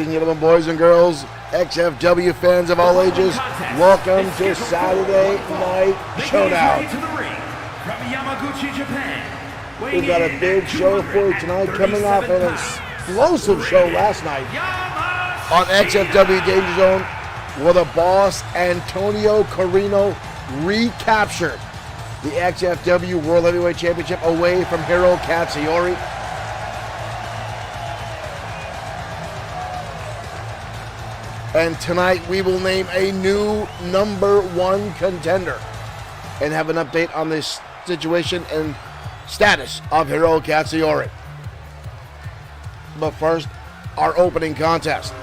Ladies and gentlemen, boys and girls, XFW fans of all ages, welcome to Saturday Night Showdown. We've got a big show for you tonight, coming off an explosive show last night on XFW Danger Zone, where the boss, Antonio Carino, recaptured the XFW World Heavyweight Championship away from Hiro Katsuyori. And tonight we will name a new #1 contender and have an update on this situation and status of Hiro Katsuyori. But first, our opening contest.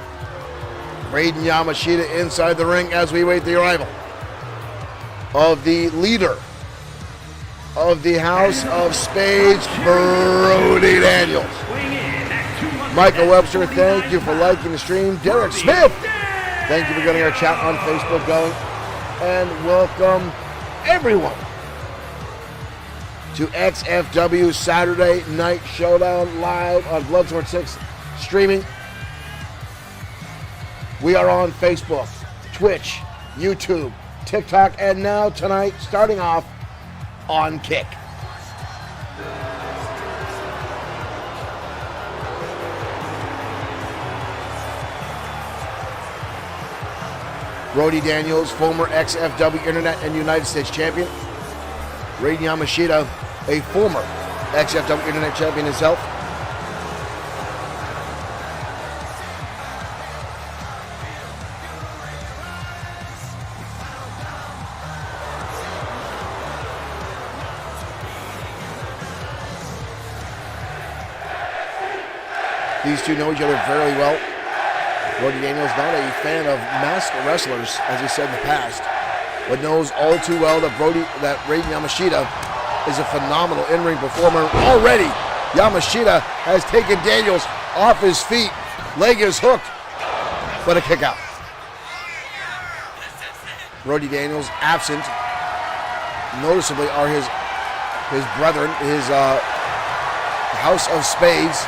Raiden Yamashita inside the ring as we wait the arrival of the leader of the House of Spades, Brody Daniels. Michael Webster, thank you for liking the stream. Derek Smith, thank you for getting our chat on Facebook going. And welcome everyone to XFW Saturday Night Showdown live on Bloodsport 6 streaming. We are on Facebook, Twitch, YouTube, TikTok, and now tonight, starting off on Kick. Brody Daniels, former XFW Internet and United States champion. Raiden Yamashita, a former XFW Internet champion himself. These two know each other very well. Brody Daniels not a fan of masked wrestlers, as he said in the past, but knows all too well that Raiden Yamashita is a phenomenal in-ring performer. Already, Yamashita has taken Daniels off his feet. Leg is hooked, but a kick out. Brody Daniels absent. Noticeably are his brethren, his House of Spades,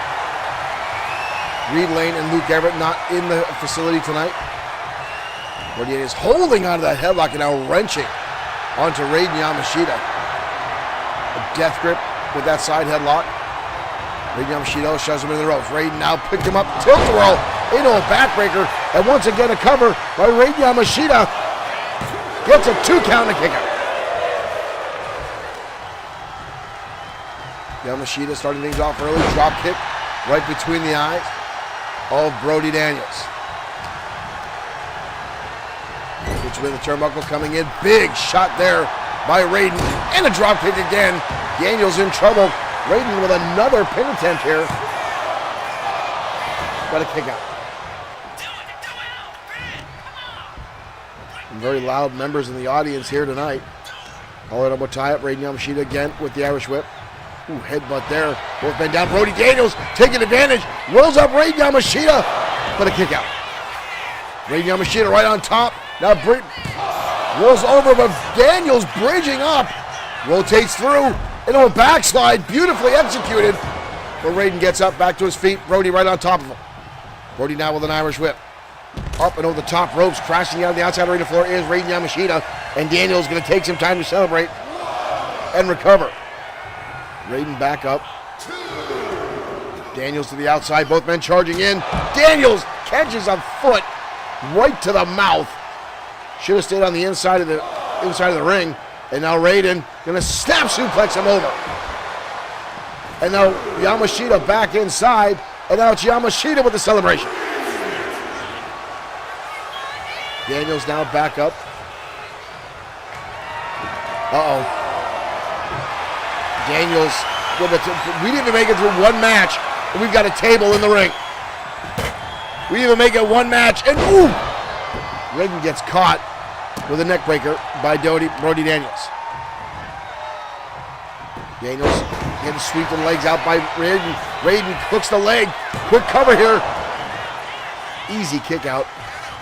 Reed Lane and Luke Everett, not in the facility tonight. Brody is holding onto that headlock and now wrenching onto Raiden Yamashita. A death grip with that side headlock. Raiden Yamashita shoves him into the ropes. Raiden now picked him up, tilt-a-whirl into a backbreaker, and once again a cover by Raiden Yamashita. Gets a 2 count and a kick out. Yamashita starting things off early, drop kick right between the eyes of Brody Daniels. Which with the turnbuckle coming in. Big shot there by Raiden. And a drop kick again. Daniels in trouble. Raiden with another pin attempt here. But a kick out. Some very loud members in the audience here tonight. Followed up with tie-up. Raiden Yamashita again with the Irish whip. Ooh, headbutt there. Both men down. Brody Daniels taking advantage. Rolls up Raiden Yamashita. But a kick out. Raiden Yamashita right on top. Now rolls over, but Daniels bridging up. Rotates through into a backslide. Beautifully executed. But Raiden gets up back to his feet. Brody right on top of him. Brody now with an Irish whip. Up and over the top ropes. Crashing down the outside arena floor is Raiden Yamashita. And Daniels going to take some time to celebrate and recover. Raiden back up. Daniels to the outside. Both men charging in. Daniels catches a foot right to the mouth. Should have stayed on the inside of the ring. And now Raiden gonna snap suplex him over. And now Yamashita back inside. And now it's Yamashita with the celebration. Daniels now back up. Uh-oh. Daniels, we didn't even make it through one match, and we've got a table in the ring. We didn't even make it one match, and ooh! Raiden gets caught with a neck breaker by Brody Daniels. Daniels getting sweeping the legs out by Raiden. Raiden hooks the leg. Quick cover here. Easy kick out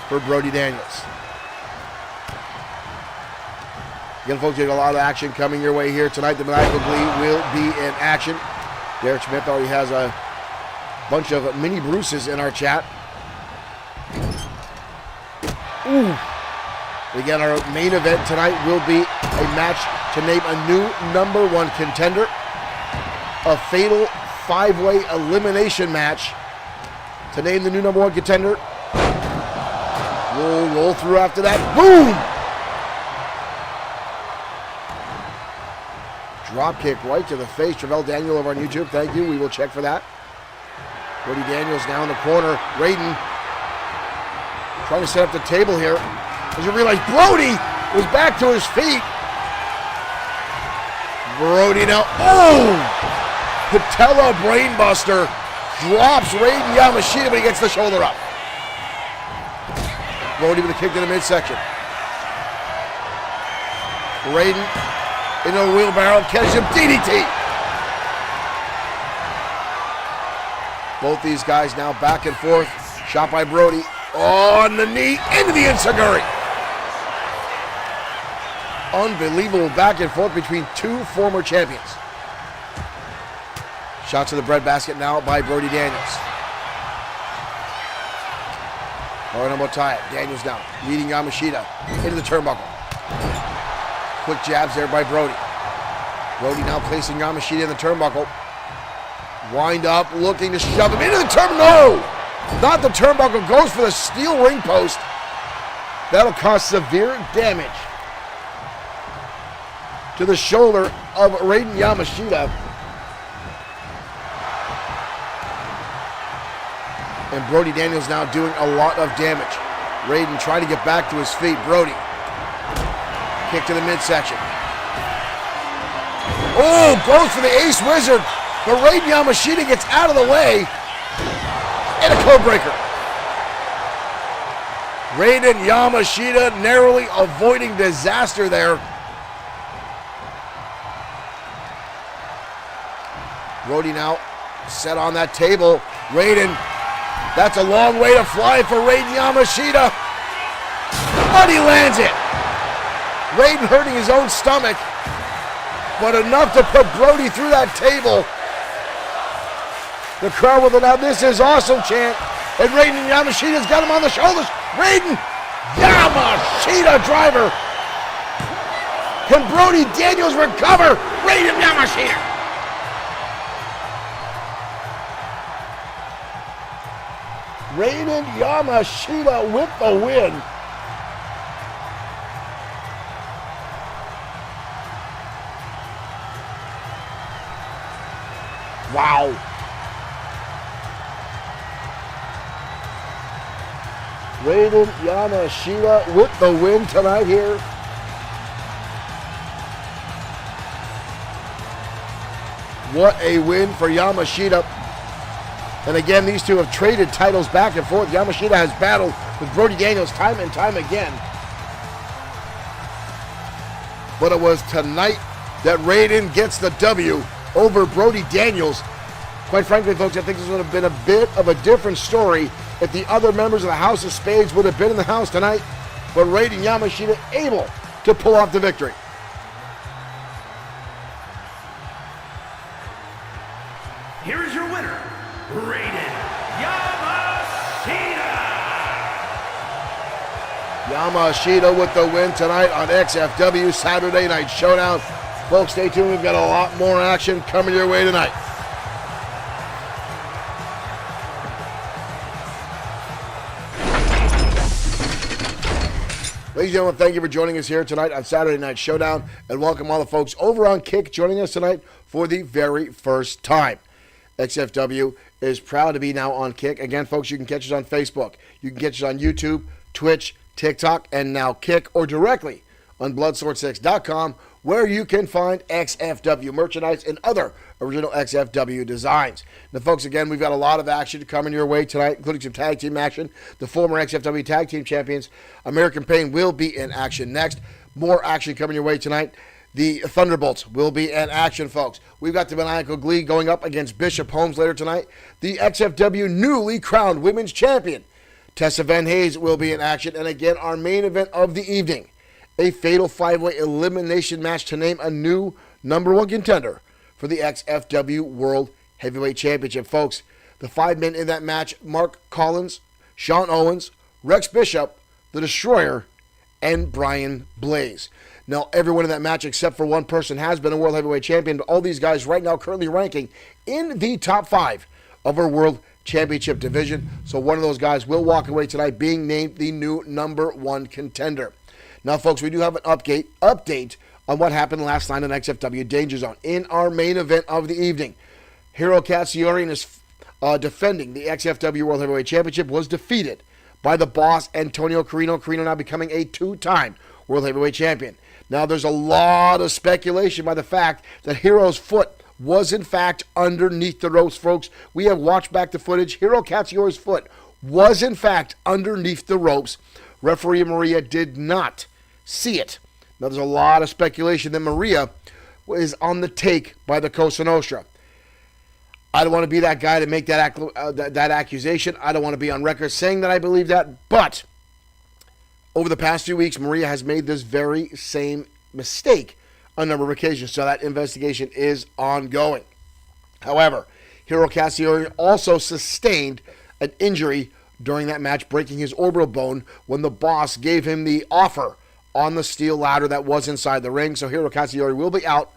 for Brody Daniels. Again, folks, you got a lot of action coming your way here tonight. The Maniacal Glee will be in action. Derek Smith already has a bunch of mini Bruces in our chat. Ooh. Again, our main event tonight will be a match to name a new #1 contender. A fatal 5-way elimination match to name the new #1 contender. We'll roll through after that. Boom! Drop kick right to the face. Travell Daniel over on YouTube. Thank you. We will check for that. Brody Daniels now in the corner. Raiden trying to set up the table here. As you realize, Brody was back to his feet. Brody now. Oh! Patella brainbuster. Drops Raiden Yamashita, but he gets the shoulder up. Brody with a kick to the midsection. Raiden into a wheelbarrow, catches him, DDT. Both these guys now back and forth. Shot by Brody. On the knee, into the enziguri. Unbelievable back and forth between two former champions. Shot to the breadbasket now by Brody Daniels. Alright, tie it. Daniels down, leading Yamashita into the turnbuckle. Quick jabs there by Brody. Brody now placing Yamashita in the turnbuckle. Wind up, looking to shove him into the turnbuckle. No! Not the turnbuckle, goes for the steel ring post. That'll cause severe damage to the shoulder of Raiden Yamashita. And Brody Daniels now doing a lot of damage. Raiden trying to get back to his feet. Brody. Kick to the midsection. Oh, goes for the Ace Wizard. But Raiden Yamashita gets out of the way. And a code breaker. Raiden Yamashita narrowly avoiding disaster there. Brody now set on that table. Raiden, that's a long way to fly for Raiden Yamashita. But he lands it. Raiden hurting his own stomach, but enough to put Brody through that table. The crowd with a "Now this is awesome" chant, and Raiden Yamashita's got him on the shoulders. Raiden Yamashita driver. Can Brody Daniels recover? Raiden Yamashita. Raiden Yamashita with the win. Wow. Raiden Yamashita with the win tonight here. What a win for Yamashita. And again, these two have traded titles back and forth. Yamashita has battled with Brody Daniels time and time again. But it was tonight that Raiden gets the W over Brody Daniels. Quite frankly, folks, I think this would have been a bit of a different story if the other members of the House of Spades would have been in the house tonight. But Raiden Yamashita able to pull off the victory. Here is your winner, Raiden Yamashita. Yamashita with the win tonight on XFW Saturday Night Showdown. Folks, stay tuned. We've got a lot more action coming your way tonight. Ladies and gentlemen, thank you for joining us here tonight on Saturday Night Showdown, and welcome all the folks over on Kick joining us tonight for the very first time. XFW is proud to be now on Kick. Again, folks, you can catch us on Facebook. You can catch us on YouTube, Twitch, TikTok, and now Kick, or directly on Bloodsword6.com, where you can find XFW merchandise and other original XFW designs. Now, folks, again, we've got a lot of action coming your way tonight, including some tag team action. The former XFW tag team champions, American Pain, will be in action next. More action coming your way tonight. The Thunderbolts will be in action, folks. We've got the Maniacal Glee going up against Bishop Holmes later tonight. The XFW newly crowned women's champion, Tessa Van Hayes, will be in action. And again, our main event of the evening, a fatal 5-way elimination match to name a new #1 contender for the XFW World Heavyweight Championship. Folks, the 5 men in that match: Mark Collins, Sean Owens, Rex Bishop, the Destroyer, and Brian Blaze. Now, everyone in that match except for one person has been a World Heavyweight Champion, but all these guys right now currently ranking in the top 5 of our World Championship division. So one of those guys will walk away tonight being named the new number 1 contender. Now, folks, we do have an update on what happened last night on XFW Danger Zone. In our main event of the evening, Hiro Katsuyori is defending the XFW World Heavyweight Championship, was defeated by the boss, Antonio Carino. Carino now becoming a 2-time World Heavyweight Champion. Now, there's a lot of speculation by the fact that Hiro's foot was, in fact, underneath the ropes, folks. We have watched back the footage. Hiro Katsuyori's foot was, in fact, underneath the ropes. Referee Maria did not see it. Now, there's a lot of speculation that Maria is on the take by the Cosa Nostra. I don't want to be that guy to make that accusation. I don't want to be on record saying that I believe that, but over the past few weeks, Maria has made this very same mistake on a number of occasions, so that investigation is ongoing. However, Hiro Katsuyori also sustained an injury during that match, breaking his orbital bone when the boss gave him the offer on the steel ladder that was inside the ring. So Hiro Katsuyori will be out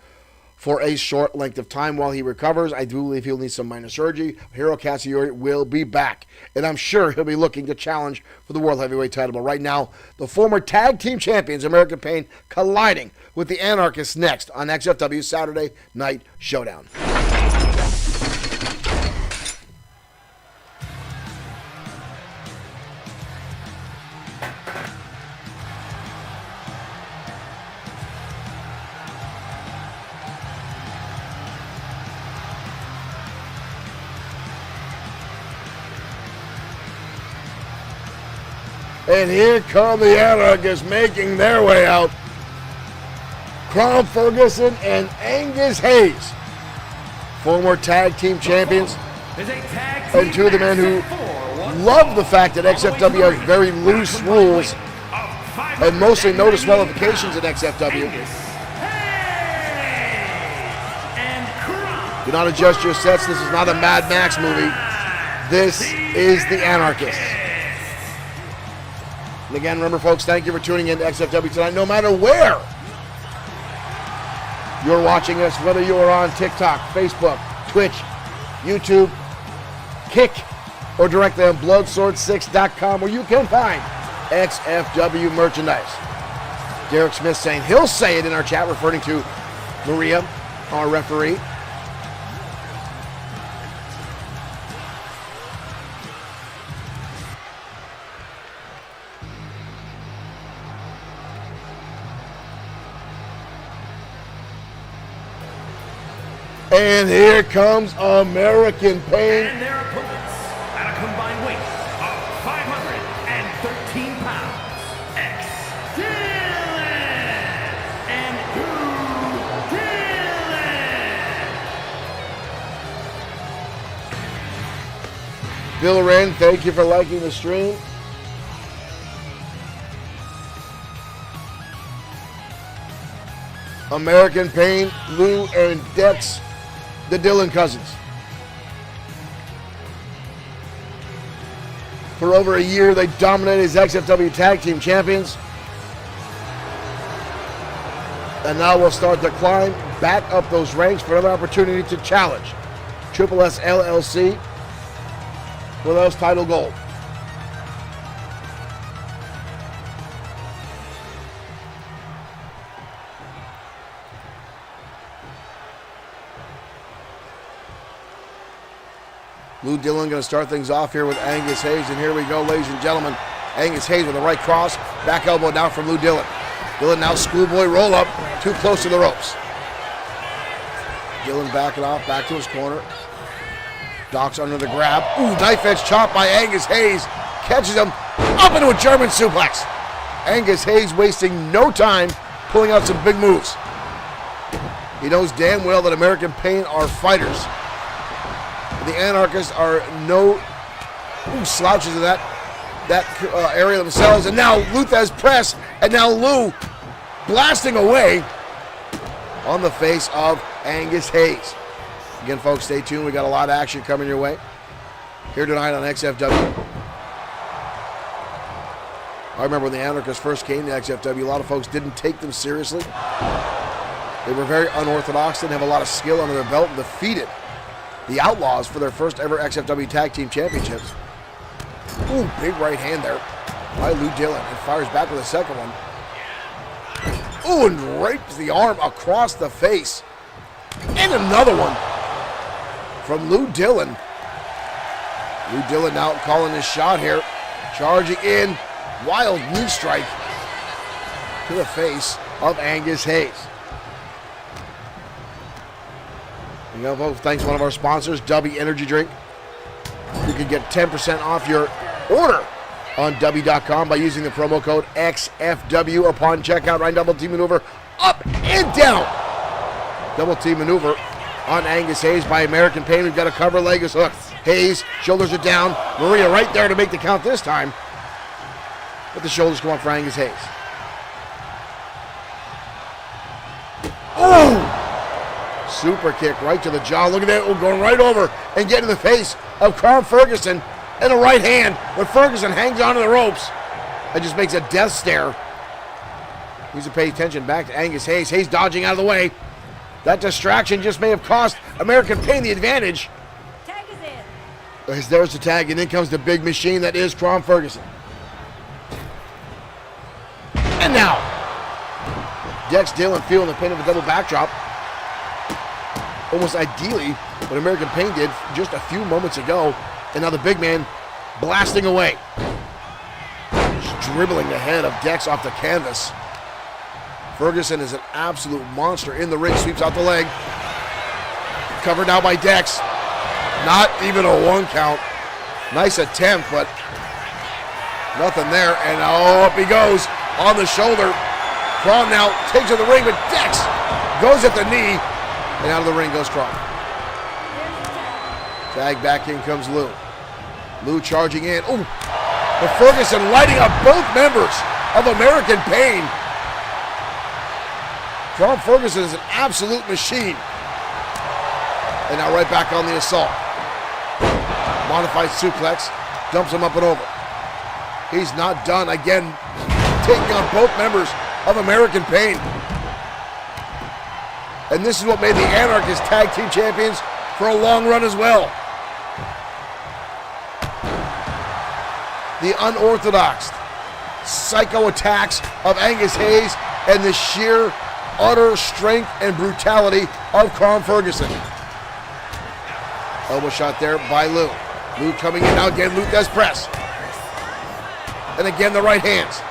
for a short length of time while he recovers. I do believe he'll need some minor surgery. Hiro Katsuyori will be back, and I'm sure he'll be looking to challenge for the World Heavyweight title. But right now, the former tag team champions, American Pain, colliding with the Anarchists next on XFW Saturday Night Showdown. And here come the Anarchists making their way out. Crom Ferguson and Angus Hayes, former tag team champions, and two of the men who love the fact that XFW has very loose rules and mostly no disqualifications in XFW. Do not adjust your sets. This is not a Mad Max movie. This is the Anarchists. And again, remember, folks, thank you for tuning in to XFW tonight. No matter where you're watching us, whether you are on TikTok, Facebook, Twitch, YouTube, Kick, or directly on Bloodsword6.com, where you can find XFW merchandise. Derek Smith saying he'll say it in our chat, referring to Maria, our referee. And here comes American Pain. And their opponents at a combined weight of 513 pounds. X Dylan and Dylan. Bill Wren, thank you for liking the stream. American Pain, Lou and Dex, the Dillon cousins. For over a year, they dominated as XFW Tag Team Champions. And now we'll start to climb back up those ranks for another opportunity to challenge Triple S LLC for those title gold. Lou Dillon going to start things off here with Angus Hayes, and here we go, ladies and gentlemen. Angus Hayes with a right cross, back elbow down from Lou Dillon. Dillon now schoolboy roll up, too close to the ropes. Dillon backing off, back to his corner. Doc's under the grab. Ooh, knife edge chop by Angus Hayes. Catches him up into a German suplex. Angus Hayes wasting no time, pulling out some big moves. He knows damn well that American Pain are fighters. The Anarchists are no slouches in that area themselves. And now Luthez press, and now Lou blasting away on the face of Angus Hayes. Again, folks, stay tuned. We got a lot of action coming your way here tonight on XFW. I remember when the Anarchists first came to XFW, a lot of folks didn't take them seriously. They were very unorthodox, didn't have a lot of skill under their belt, and defeated the Outlaws for their first ever XFW Tag Team Championships. Ooh, big right hand there by Lou Dillon, and fires back with a second one. Ooh, and rapes the arm across the face. And another one from Lou Dillon. Lou Dillon now calling his shot here. Charging in. Wild knee strike to the face of Angus Hayes. You know, folks, thanks to one of our sponsors, W Energy Drink. You can get 10% off your order on W.com by using the promo code XFW upon checkout. Right, double team maneuver up and down. Double team maneuver on Angus Hayes by American Pain. We've got a cover leg is hooked. Hayes, shoulders are down. Maria right there to make the count this time. But the shoulders come up for Angus Hayes. Oh! Super kick right to the jaw. Look at that. Oh, going right over and getting in the face of Carl Ferguson and a right hand. But Ferguson hangs onto the ropes and just makes a death stare. Needs to pay attention back to Angus Hayes. Hayes dodging out of the way. That distraction just may have cost American Pain the advantage. Tag is in. As there's the tag, and in comes the big machine that is Crom Ferguson. And now, Dex Dillon feeling the pain of a double backdrop. Almost ideally what American Pain did just a few moments ago. And now the big man blasting away. Just dribbling the head of Dex off the canvas. Ferguson is an absolute monster in the ring. Sweeps out the leg. Covered now by Dex. Not even a 1 count. Nice attempt, but nothing there. And oh, up he goes on the shoulder. Crom now takes to the ring, but Dex goes at the knee. And out of the ring goes Crom. Tag back in comes Lou. Lou charging in. Oh, but Ferguson lighting up both members of American Pain. Crom Ferguson is an absolute machine. And now right back on the assault. Modified suplex. Dumps him up and over. He's not done. Again, taking on both members of American Pain. And this is what made the Anarchist Tag Team Champions for a long run as well. The unorthodox psycho attacks of Angus Hayes and the sheer utter strength and brutality of Crom Ferguson. Elbow shot there by Lou. Lou coming in now again. Lou does press. And again the right hands.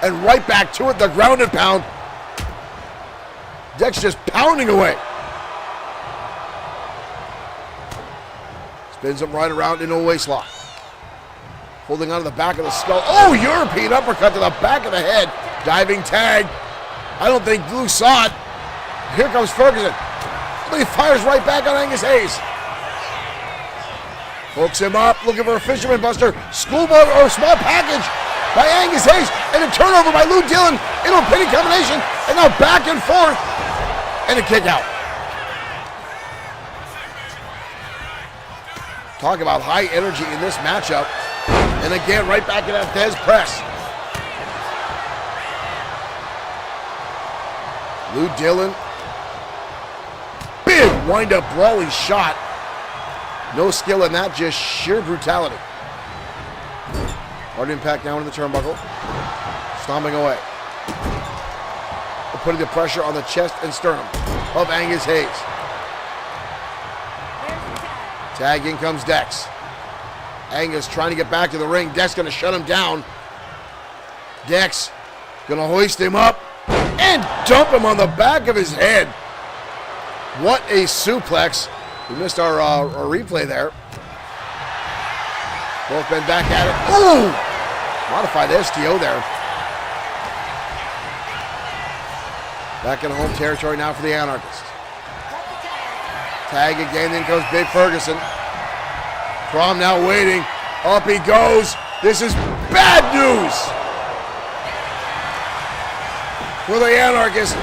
And right back to it, the ground and pound. Dex just pounding away. Spins him right around into a waist lock. Holding onto the back of the skull. Oh, European uppercut to the back of the head. Diving tag. I don't think Lou saw it. Here comes Ferguson. He fires right back on Angus Hayes. Hooks him up, looking for a fisherman buster. Schoolboy or small package by Angus Hayes. And a turnover by Lou Dillon into a pinning combination. And now back and forth. And a kick out. Talk about high energy in this matchup. And again, right back in that Thez press. Lou Dillon. Big wind-up brawling shot. No skill in that, just sheer brutality. Hard impact now into the turnbuckle. Stomping away. Putting the pressure on the chest and sternum of Angus Hayes. Tag in comes Dex. Angus trying to get back to the ring. Dex going to shut him down. Dex going to hoist him up and dump him on the back of his head. What a suplex. We missed our replay there. Both men back at it. Ooh! Modified STO there. Back in home territory now for the Anarchists. Tag again, then goes Big Ferguson. Crom now waiting. Up he goes. This is bad news for the Anarchists.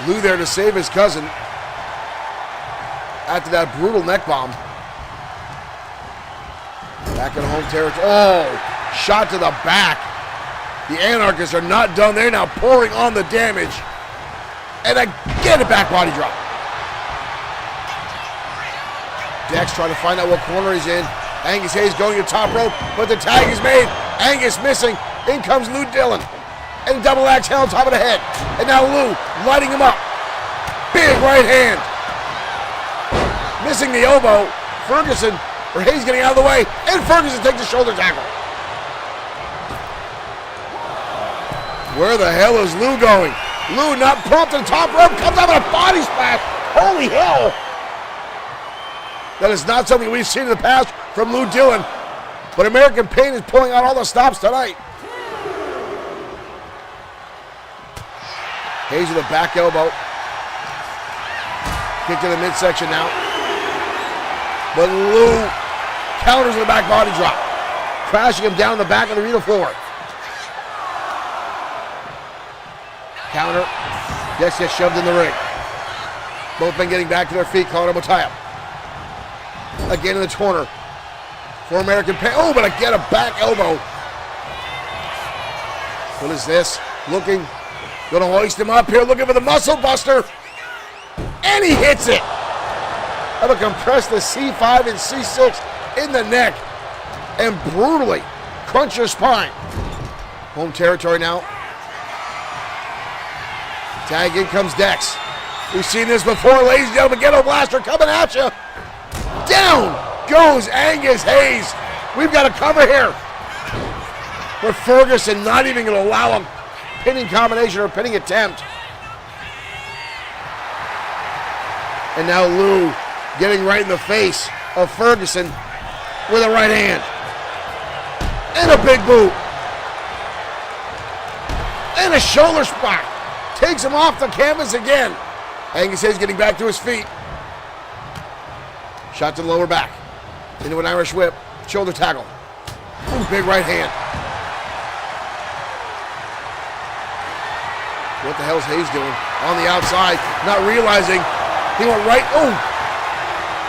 Lou there to save his cousin after that brutal neck bomb. Back in home territory. Oh! Shot to the back. The Anarchists are not done. They're now pouring on the damage. And again, a back body drop. Dex trying to find out what corner he's in. Angus Hayes going to the top rope, but the tag is made. Angus missing. In comes Lou Dillon. And double axe held on top of the head. And now Lou lighting him up. Big right hand. Missing the elbow. Ferguson, or Hayes getting out of the way. And Ferguson takes the shoulder tackle. Where the hell is Lou going? Lou not prompt to the top rope. Comes out with a body splash. Holy hell. That is not something we've seen in the past from Lou Dillon. But American Pain is pulling out all the stops tonight. Hayes with a back elbow. Kick to the midsection now. But Lou counters with a back body drop. Crashing him down the back of the arena floor. Counter. Dex gets shoved in the ring. Both men getting back to their feet. Colorado tie-up. Again in the corner for American Pain. Oh, but again a back elbow. What is this? Looking. Going to hoist him up here. Looking for the muscle buster. And he hits it. That'll compress the C5 and C6 in the neck. And brutally crunch your spine. Home territory now. Tag in comes Dex. We've seen this before, ladies and gentlemen. Ghetto Blaster coming at you. Down goes Angus Hayes. We've got a cover here. But Ferguson not even going to allow a pinning combination or pinning attempt. And now Lou getting right in the face of Ferguson with a right hand. And a big boot. And a shoulder spot. Takes him off the canvas again. Angus Hayes getting back to his feet. Shot to the lower back. Into an Irish whip. Shoulder tackle. Ooh, big right hand. What the hell is Hayes doing? On the outside. Not realizing. He went right. Oh.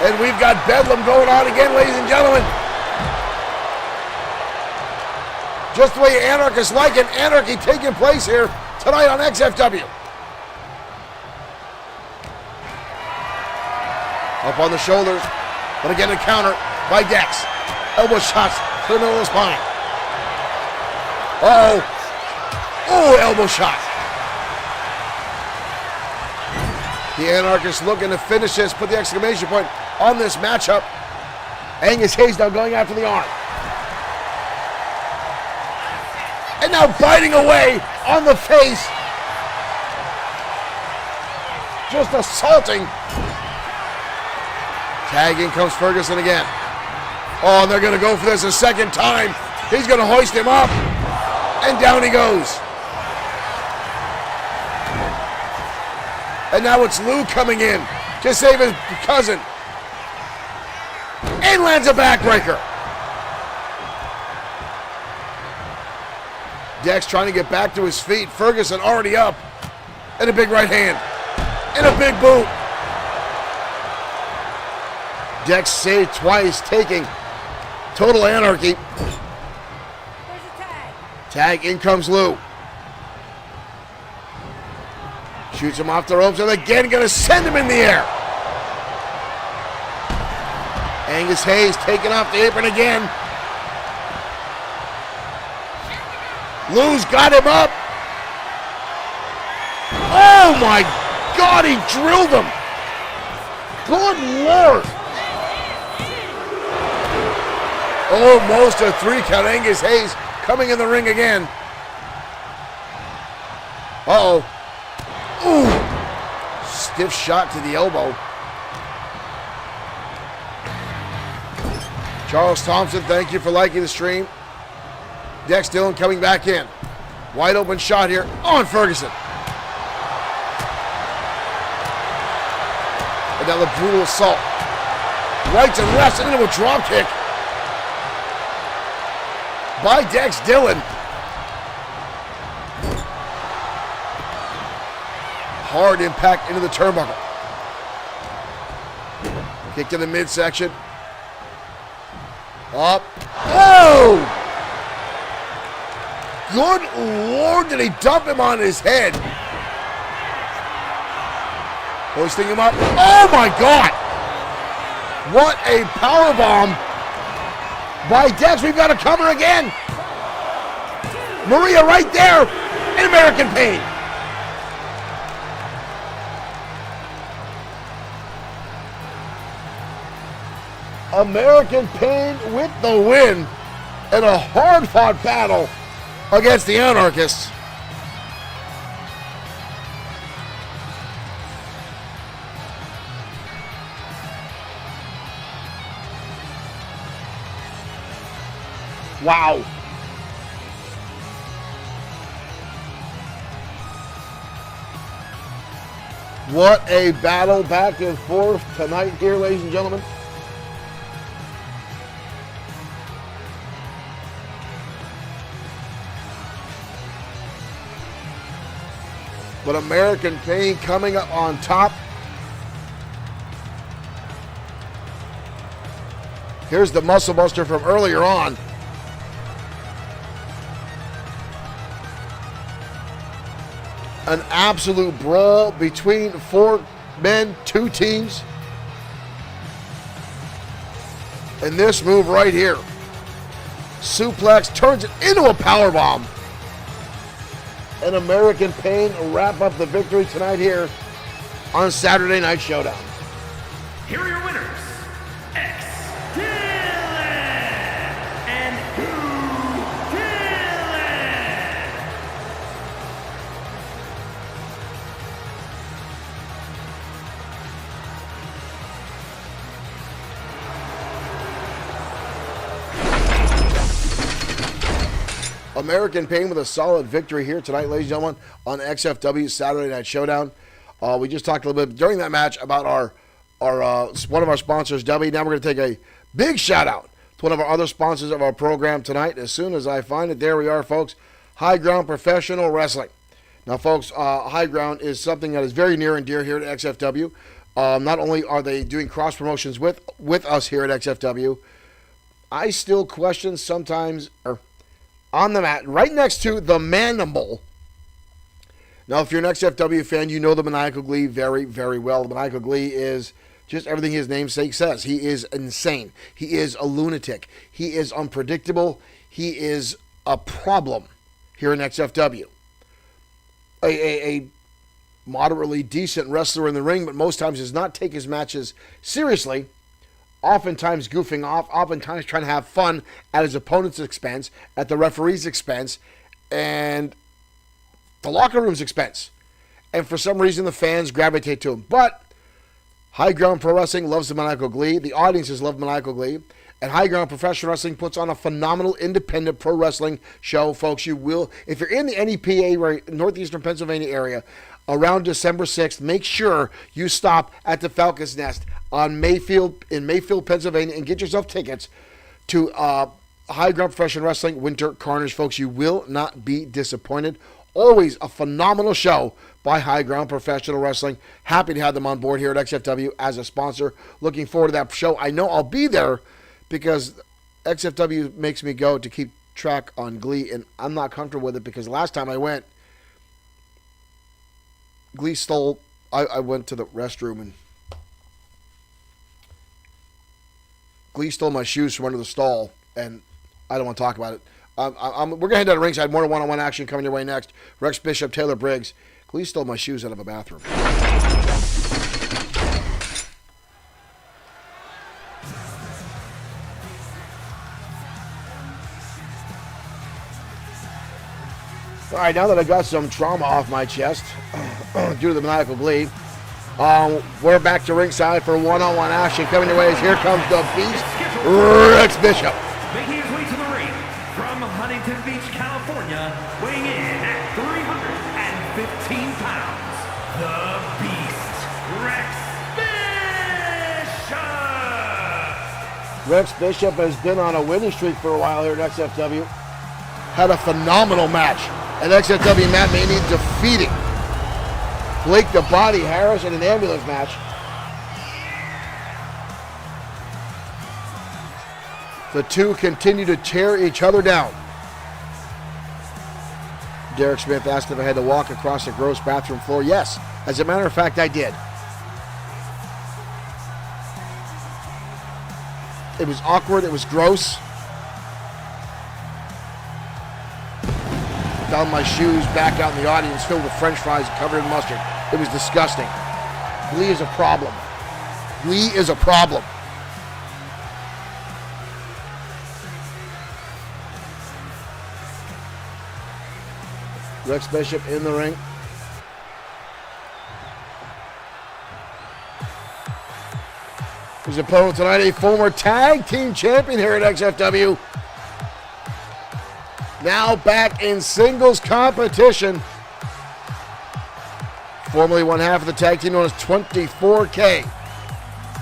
And we've got Bedlam going on again, ladies and gentlemen. Just the way anarchists like it. Anarchy taking place here tonight on XFW. Up on the shoulders. But again, a counter by Dex. Elbow shots to the middle of the spine. Uh-oh. Oh, elbow shot. The Anarchists looking to finish this, put the exclamation point on this matchup. Angus Hayes now going after the arm. And now biting away on the face. Just assaulting. Tag in comes Ferguson again. Oh, and they're going to go for this a second time. He's going to hoist him up. And down he goes. And now it's Lou coming in to save his cousin. And lands a backbreaker. Dex trying to get back to his feet. Ferguson already up. And a big right hand. And a big boot. Dex saved twice, taking total anarchy. There's a tag. Tag, in comes Lou. Shoots him off the ropes and again going to send him in the air. Angus Hayes taking off the apron again. Lou's got him up. Oh my God, he drilled him. Good Lord. Almost a 3 count. Angus Hayes coming in the ring again. Uh-oh. Ooh. Stiff shot to the elbow. Charles Thompson, thank you for liking the stream. Dex Dillon coming back in. Wide open shot here on Ferguson. And now the brutal assault. Right to left and into a drop kick by Dex Dillon. Hard impact into the turnbuckle. Kick to the midsection. Up. Oh! Good Lord, did he dump him on his head? Hoisting him up. Oh my God! What a power bomb by Dex. We've got a cover again. Maria right there in American Pain. American Pain with the win in a hard-fought battle against the Anarchists. Wow. What a battle back and forth tonight here, ladies and gentlemen. But American Pain coming up on top. Here's the Muscle Buster from earlier on. An absolute brawl between four men, two teams. And this move right here. Suplex turns it into a powerbomb. And American Pain wrap up the victory tonight here on Saturday Night Showdown. Here are your winners, X Dylan and Who Dylan. American Pain with a solid victory here tonight, ladies and gentlemen, on XFW Saturday Night Showdown. We just talked a little bit during that match about our one of our sponsors, W. Now we're going to take a big shout out to one of our other sponsors of our program tonight. As soon as I find it, there we are, folks. High Ground Professional Wrestling. Now, folks, High Ground is something that is very near and dear here at XFW. Not only are they doing cross promotions with us here at XFW, I still question sometimes, on the mat, right next to the Manimal. Now, if you're an XFW fan, you know the Maniacal Glee very, very well. The Maniacal Glee is just everything his namesake says. He is insane. He is a lunatic. He is unpredictable. He is a problem here in XFW. A moderately decent wrestler in the ring, but most times does not take his matches seriously. Oftentimes goofing off, oftentimes trying to have fun at his opponent's expense, at the referee's expense, and the locker room's expense. And for some reason, the fans gravitate to him. But High Ground Pro Wrestling loves the Maniacal Glee. The audiences love Maniacal Glee. And High Ground Professional Wrestling puts on a phenomenal independent pro wrestling show, folks. You will, if you're in the NEPA, northeastern Pennsylvania area, around December 6th, make sure you stop at the Falcon's Nest in Mayfield, Pennsylvania, and get yourself tickets to High Ground Professional Wrestling Winter Carnage, folks. You will not be disappointed. Always a phenomenal show by High Ground Professional Wrestling. Happy to have them on board here at XFW as a sponsor. Looking forward to that show. I know I'll be there because XFW makes me go to keep track on Glee, and I'm not comfortable with it because last time I went, Glee stole. I went to the restroom and Glee stole my shoes from under the stall, and I don't want to talk about it. We're going to head down to ringside. More one-on-one action coming your way next. Rex Bishop, Taylor Briggs. Glee stole my shoes out of a bathroom. All right, now that I got some trauma off my chest due to the Maniacal Glee, we're back to ringside for one-on-one action coming your way. Here comes the Beast, Rex Bishop. Making his way to the ring from Huntington Beach, California, weighing in at 315 pounds, the Beast, Rex Bishop. Rex Bishop has been on a winning streak for a while here at XFW. Had a phenomenal match at XFW Matt Maney, defeating Blake the Body Harris in an ambulance match. The two continue to tear each other down. Derek Smith asked if I had to walk across the gross bathroom floor. Yes, as a matter of fact, I did. It was awkward. It was gross. Found my shoes back out in the audience filled with French fries covered in mustard. It was disgusting. Glee is a problem. Glee is a problem. Rex Bishop in the ring. His opponent tonight, a former tag team champion here at XFW. Now back in singles competition. Formerly one half of the tag team known as 24K.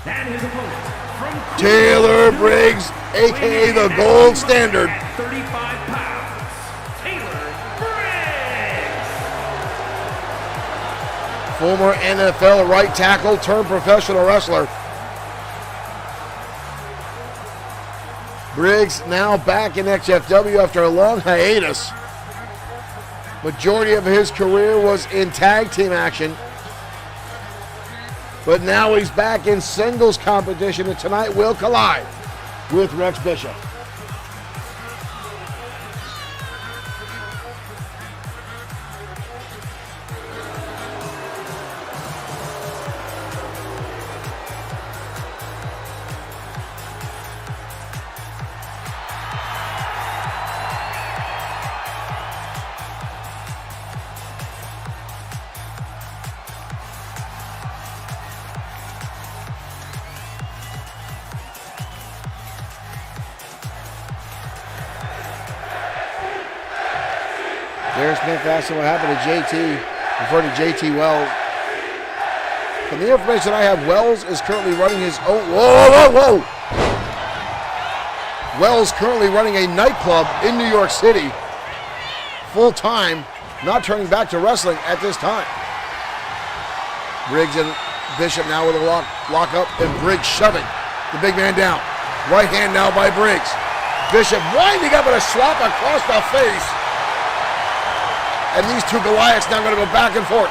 And his opponent from Taylor Briggs, a.k.a. the Gold Standard. 35 pounds, Taylor Briggs. Former NFL right tackle turned professional wrestler. Briggs now back in XFW after a long hiatus. Majority of his career was in tag team action. But now he's back in singles competition, and tonight will collide with Rex Bishop. Derek Smith asked him what happened to JT, referring to JT Wells. From the information I have, Wells is currently running his own. Whoa! Wells currently running a nightclub in New York City, full time, not turning back to wrestling at this time. Briggs and Bishop now with a lock up, and Briggs shoving the big man down. Right hand now by Briggs. Bishop winding up with a slap across the face. And these two Goliaths now going to go back and forth.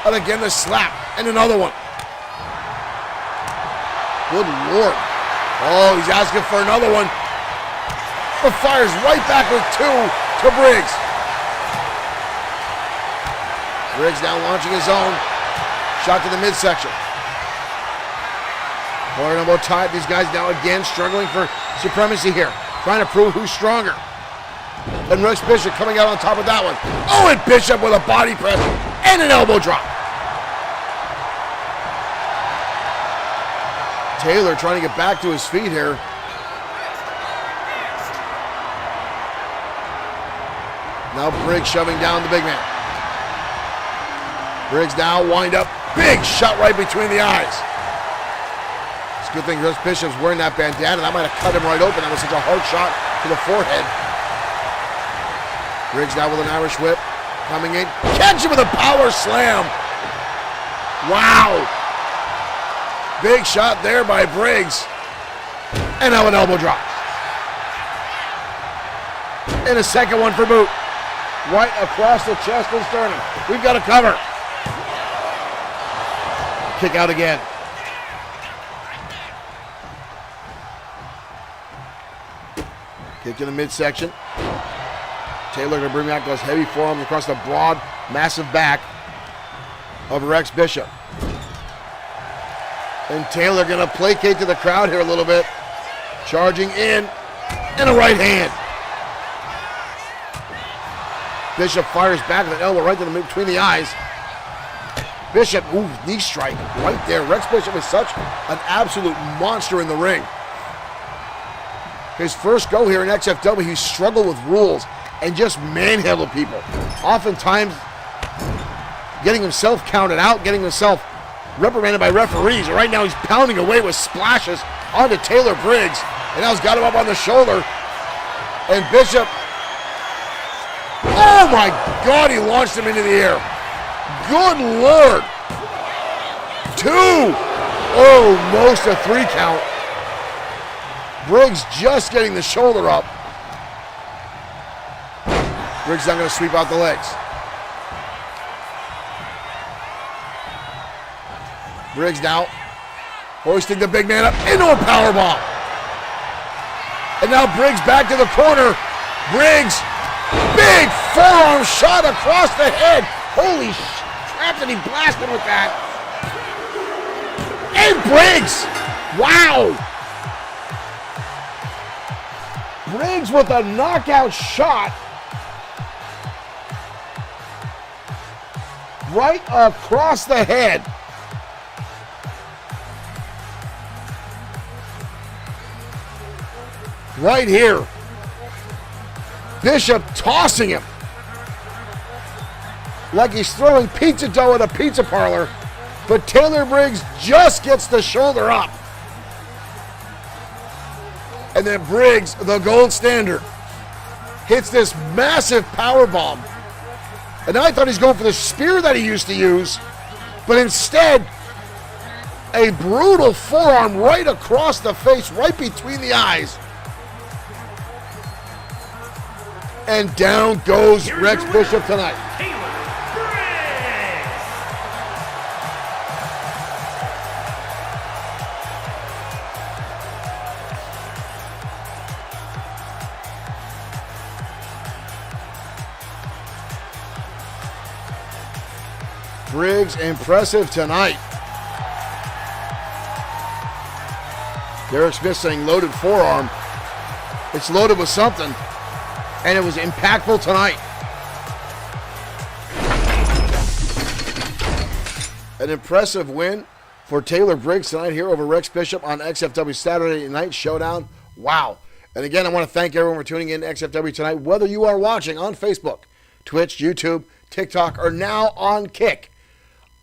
And again, the slap. And another one. Good Lord. Oh, he's asking for another one. But fires right back with two to Briggs. Briggs now launching his own. Shot to the midsection. Corner elbow tied. These guys now again struggling for supremacy here. Trying to prove who's stronger. And Rex Bishop coming out on top of that one. Oh, and Bishop with a body press and an elbow drop. Taylor trying to get back to his feet here. Now Briggs shoving down the big man. Briggs now wind up. Big shot right between the eyes. It's a good thing Rex Bishop's wearing that bandana. That might have cut him right open. That was such a hard shot to the forehead. Briggs now with an Irish whip, coming in, catching with a power slam. Wow. Big shot there by Briggs. And now an elbow drop. And a second one for boot. Right across the chest and sternum. We've got a cover. Kick out again. Kick to the midsection. Taylor going to bring back those heavy forearms across the broad, massive back of Rex Bishop. And Taylor going to placate to the crowd here a little bit. Charging in, and a right hand. Bishop fires back with an elbow right to between the eyes. Bishop, ooh, knee strike right there. Rex Bishop is such an absolute monster in the ring. His first go here in XFW, he struggled with rules and just manhandled people. Oftentimes getting himself counted out, getting himself reprimanded by referees. And right now he's pounding away with splashes onto Taylor Briggs. And now he's got him up on the shoulder. And Bishop, oh my God, he launched him into the air. Good Lord. Two. Almost a 3 count. Briggs just getting the shoulder up. Briggs not going to sweep out the legs. Briggs now hoisting the big man up into a powerbomb. And now Briggs back to the corner. Briggs, big forearm shot across the head. Holy crap, did he blast him with that? And Briggs, wow. Briggs with a knockout shot right across the head. Right here. Bishop tossing him like he's throwing pizza dough at a pizza parlor, but Taylor Briggs just gets the shoulder up. And then Briggs, the gold standard, hits this massive power bomb. And I thought he's going for the spear that he used to use, but instead, a brutal forearm right across the face, right between the eyes. And down goes Rex Bishop tonight. Taylor Briggs impressive tonight. Derek Smith saying loaded forearm. It's loaded with something. And it was impactful tonight. An impressive win for Taylor Briggs tonight here over Rex Bishop on XFW Saturday Night Showdown. Wow. And again, I want to thank everyone for tuning in to XFW tonight, whether you are watching on Facebook, Twitch, YouTube, TikTok, or now on Kick.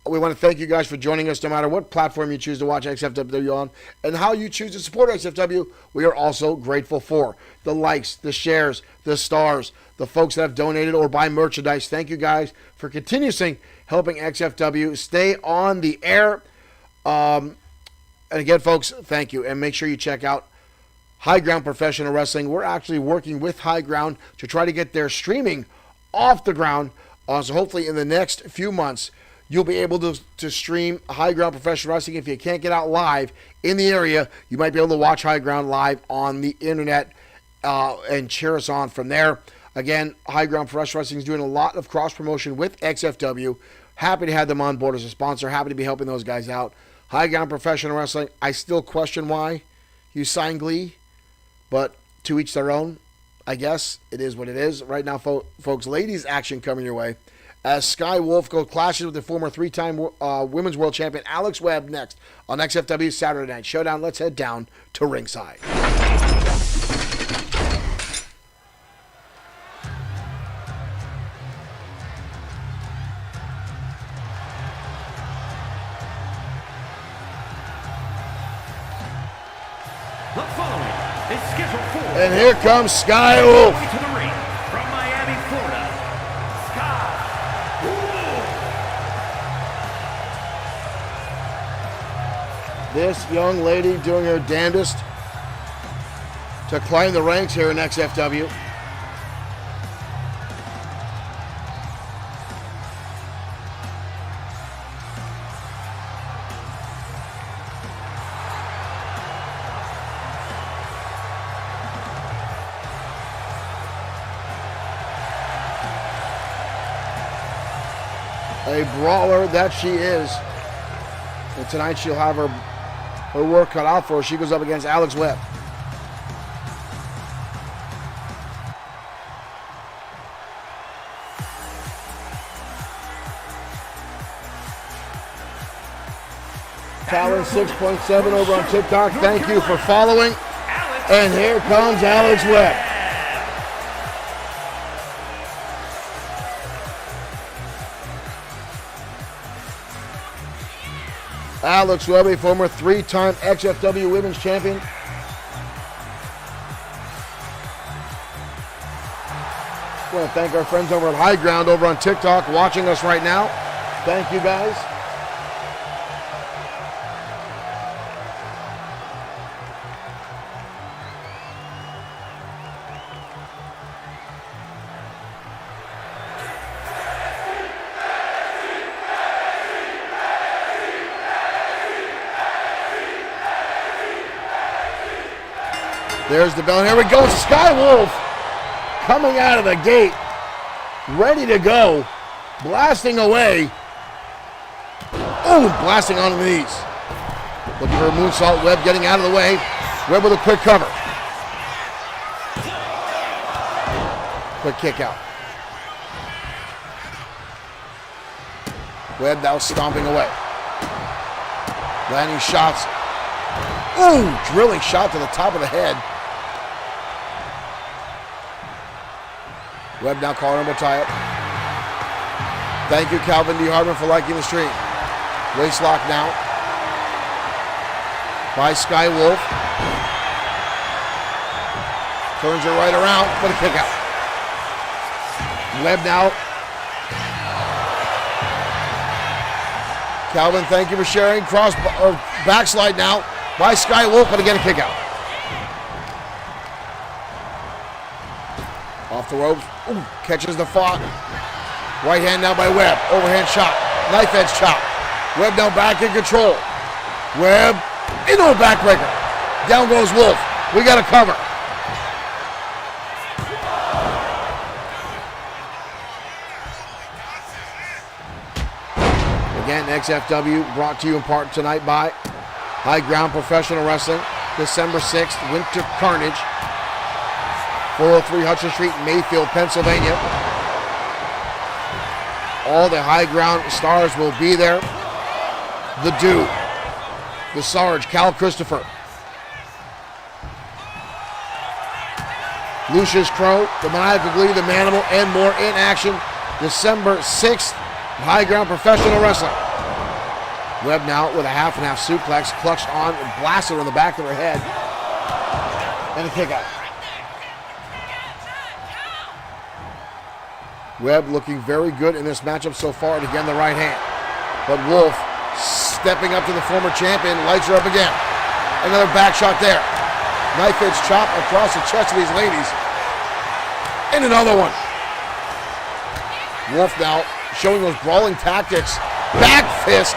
We want to thank you guys for joining us no matter what platform you choose to watch XFW on and how you choose to support XFW. We are also grateful for the likes, the shares, the stars, the folks that have donated or buy merchandise. Thank you guys for continuously helping XFW stay on the air. And again, folks, thank you. And make sure you check out High Ground Professional Wrestling. We're actually working with High Ground to try to get their streaming off the ground. So hopefully in the next few months, you'll be able to stream High Ground Professional Wrestling. If you can't get out live in the area, you might be able to watch High Ground live on the internet and cheer us on from there. Again, High Ground Professional Wrestling is doing a lot of cross-promotion with XFW. Happy to have them on board as a sponsor. Happy to be helping those guys out. High Ground Professional Wrestling, I still question why you signed Glee, but to each their own. I guess it is what it is. Right now, folks, ladies action coming your way. As Sky Wolf clashes with the former three-time Women's World Champion Alex Webb next on XFW Saturday Night Showdown. Let's head down to ringside. The following is scheduled for. And here comes Sky Wolf. To the ring from Miami, Florida, Sky Wolf. This young lady doing her damnedest to climb the ranks here in XFW. A brawler that she is. And tonight she'll have her work cut out for her. She goes up against Alex Webb. Talon 6.7 over on TikTok. Thank you for following. And here comes Alex Webb. Alex Webb, a former three-time XFW Women's Champion. I want to thank our friends over at High Ground over on TikTok watching us right now. Thank you guys. There's the bell, and here we go. Sky Wolf coming out of the gate, ready to go, blasting away. Oh, blasting onto the knees. Looking for a moonsault. Webb getting out of the way. Webb with a quick cover. Quick kick out. Webb now stomping away. Landing shots. Ooh, drilling shot to the top of the head. Webb now calling him a tie-up. Thank you, Calvin D. Hardman, for liking the stream. Waist lock now by Sky Wolf. Turns her right around for the kick out. Webb now. Calvin, thank you for sharing. Cross or backslide now by Sky Wolf, but again a kick out. Off the ropes. Ooh, catches the fought. Right hand now by Webb. Overhand shot. Knife edge chop. Webb now back in control. Webb into a backbreaker. Down goes Wolf. We got a cover. Again, XFW brought to you in part tonight by High Ground Professional Wrestling. December 6th, Winter Carnage. 403 Hudson Street, Mayfield, Pennsylvania. All the High Ground stars will be there. The Dude, the Sarge, Cal Christopher, Lucius Crow, the Maniacal Glee, the Manimal, and more in action. December 6th, High Ground Professional Wrestling. Webb now with a half and half suplex, clutched on and blasted on the back of her head. And a kick out. Webb looking very good in this matchup so far, and again the right hand. But Wolf stepping up to the former champion, lights her up again. Another back shot there. Knife edge chop across the chest of these ladies. And another one. Wolf now showing those brawling tactics. Back fist